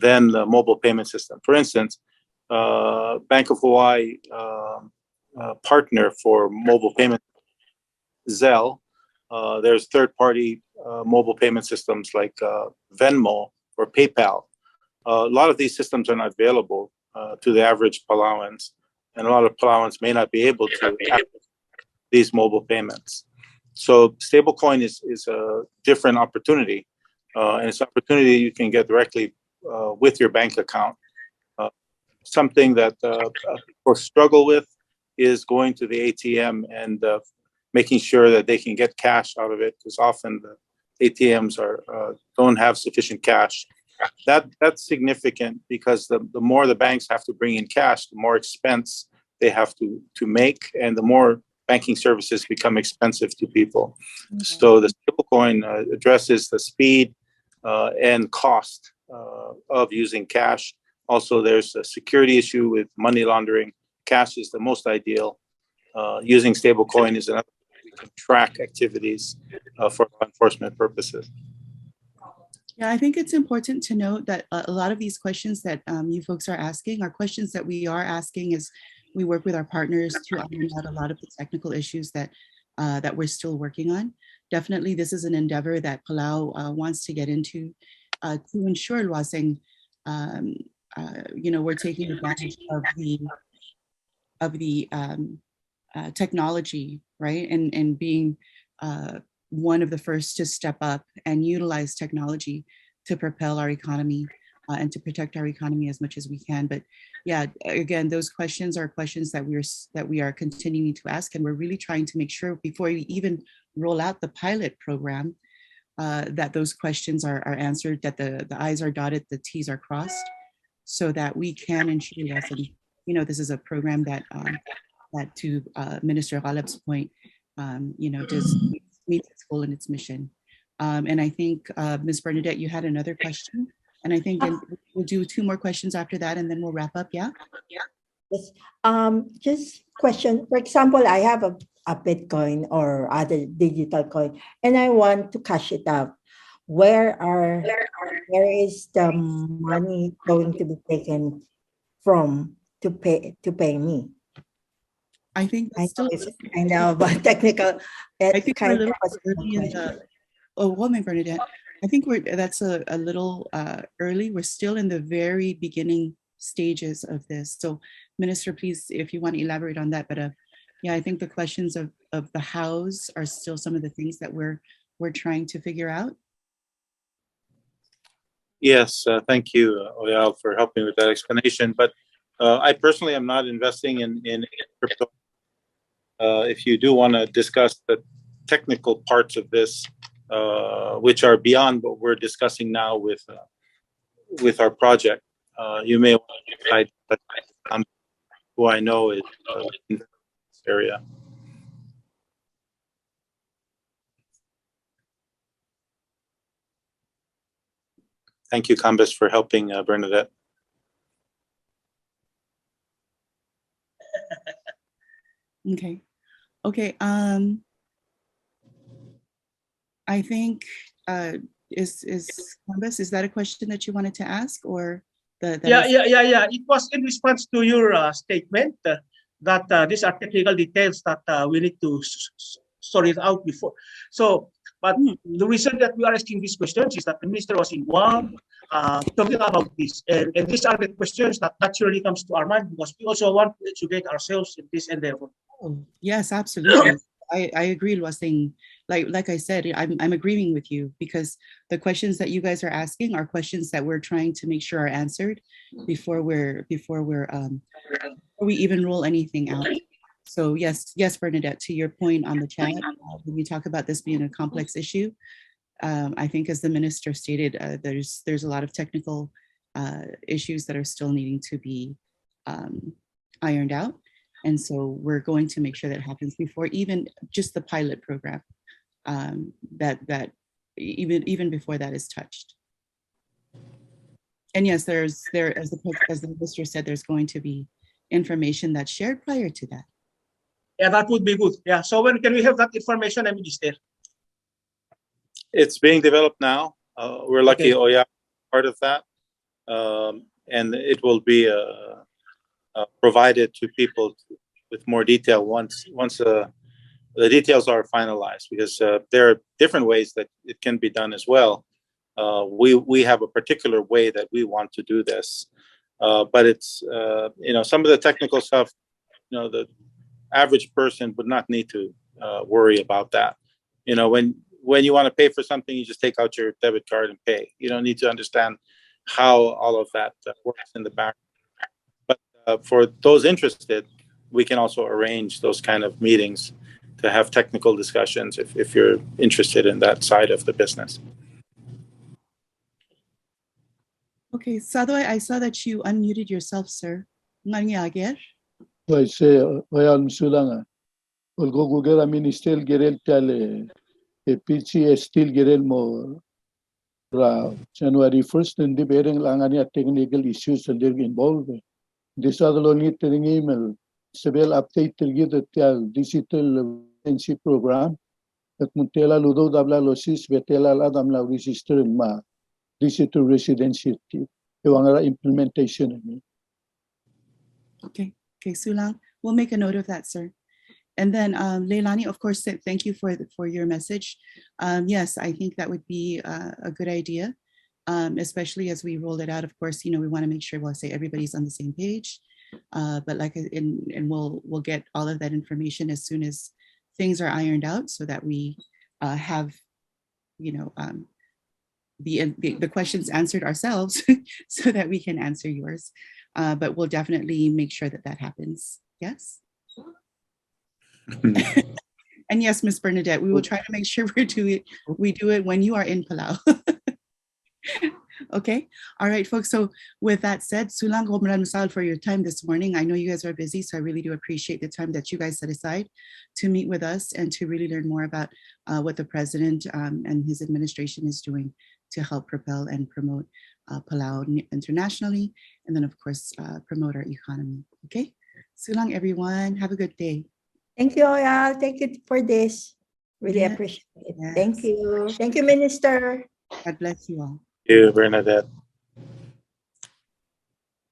than the mobile payment system. For instance, Bank of Hawaii partner for mobile payment, Zelle. There's third-party mobile payment systems like Venmo or PayPal. A lot of these systems are not available to the average Palauans, and a lot of Palauans may not be able to access these mobile payments. So stablecoin is a different opportunity, and it's an opportunity you can get directly with your bank account. Something that people struggle with is going to the ATM and making sure that they can get cash out of it, because often the ATMs don't have sufficient cash. That's significant because the more the banks have to bring in cash, the more expense they have to make, and the more banking services become expensive to people. Mm-hmm. So the stablecoin addresses the speed and cost of using cash. Also, there's a security issue with money laundering. Cash is the most ideal. Using stablecoin is another way we can track activities for law enforcement purposes. Yeah, I think it's important to note that a lot of these questions that you folks are asking are questions that we are asking as we work with our partners to iron out a lot of the technical issues that that we're still working on. Definitely, this is an endeavor that Palau wants to get into to ensure Luaseng, we're taking advantage of the technology, right? And being one of the first to step up and utilize technology to propel our economy and to protect our economy as much as we can. But yeah, again, those questions are questions that we are continuing to ask, and we're really trying to make sure before we even roll out the pilot program that those questions are answered, that the I's are dotted, the T's are crossed, so that we can ensure that, this is a program that to Minister Ghalib's point, does meet its goal and its mission. And I think, Ms. Bernadette, you had another question. And I think then we'll do 2 more questions after that, and then we'll wrap up, yeah? Yes. Just question, for example, I have a Bitcoin or other digital coin, and I want to cash it out. Where is the money going to be taken from to pay me? I think I still know about technical. I think we're a little early in the. Oh, well, Bernadette, I think that's a little early. We're still in the very beginning stages of this. So, Minister, please, if you want to elaborate on that. But yeah, I think the questions of the hows are still some of the things that we're trying to figure out. Yes, thank you, Oyal, for helping with that explanation. But I personally am not investing in crypto. if you do want to discuss the technical parts of this, which are beyond what we're discussing now with our project, you may want to decide who I know is in this area. Thank you, Cambas, for helping Bernadette. Okay. Okay. I think is Cambas, is that a question that you wanted to ask, or Yeah. It was in response to your statement that these are technical details that we need to sort it out before. So, but the reason that we are asking these questions is that the minister was in Guam talking about this, and these are the questions that naturally comes to our mind because we also want to educate ourselves in this endeavor. Yes, absolutely. I agree, Luasing. Like I said, I'm agreeing with you because the questions that you guys are asking are questions that we're trying to make sure are answered before we even roll anything out. So yes, Bernadette, to your point on the chat, when you talk about this being a complex issue, I think as the minister stated, there's a lot of technical issues that are still needing to be ironed out. And so we're going to make sure that happens before even just the pilot program, that even before that is touched. And yes, as the minister said, there's going to be information that's shared prior to that. Yeah, that would be good. Yeah. So when can we have that information, Minister? It's being developed now. We're lucky Okay. Oya part of that, and it will be provided to people with more detail once the details are finalized, because there are different ways that it can be done as well. We have a particular way that we want to do this, but it's some of the technical stuff, the average person would not need to worry about that. When you want to pay for something, you just take out your debit card and pay. You don't need to understand how all of that works in the back. But for those interested, we can also arrange those kind of meetings to have technical discussions if you're interested in that side of the business. Okay, Sadoy, I saw that you unmuted yourself, sir. Nangyagir? I say, Oyan Sulanga, Olgogugera Ministel Gerel Tale, a PCS still Gerel Mo January 1st, and the bearing Langania technical issues and they're involved. This other only telling email, Sebel update to get the digital agency program that Montela Ludo Dabla Losis, Betela Adamla register in Ma, digital residency, implementation. Okay, Sulang, we'll make a note of that, sir. And then Leilani, of course, thank you for your message. Yes, I think that would be a good idea, especially as we roll it out. Of course, we want to make sure everybody's on the same page. But we'll get all of that information as soon as things are ironed out, so that we have the questions answered ourselves, so that we can answer yours. But we'll definitely make sure that happens. Yes. And yes, Miss Bernadette, we will try to make sure we do it when you are in Palau. Okay. All right, folks. So with that said, Sulang Masal for your time this morning. I know you guys are busy, so I really do appreciate the time that you guys set aside to meet with us and to really learn more about what the president and his administration is doing to help propel and promote Palau internationally, and then of course promote our economy. Okay. Sulang, everyone. Have a good day. Thank you, Oyal. Thank you for this. Really Yes. appreciate it. Yes. Thank you. Thank you, Minister. God bless you all. Thank you, Bernadette.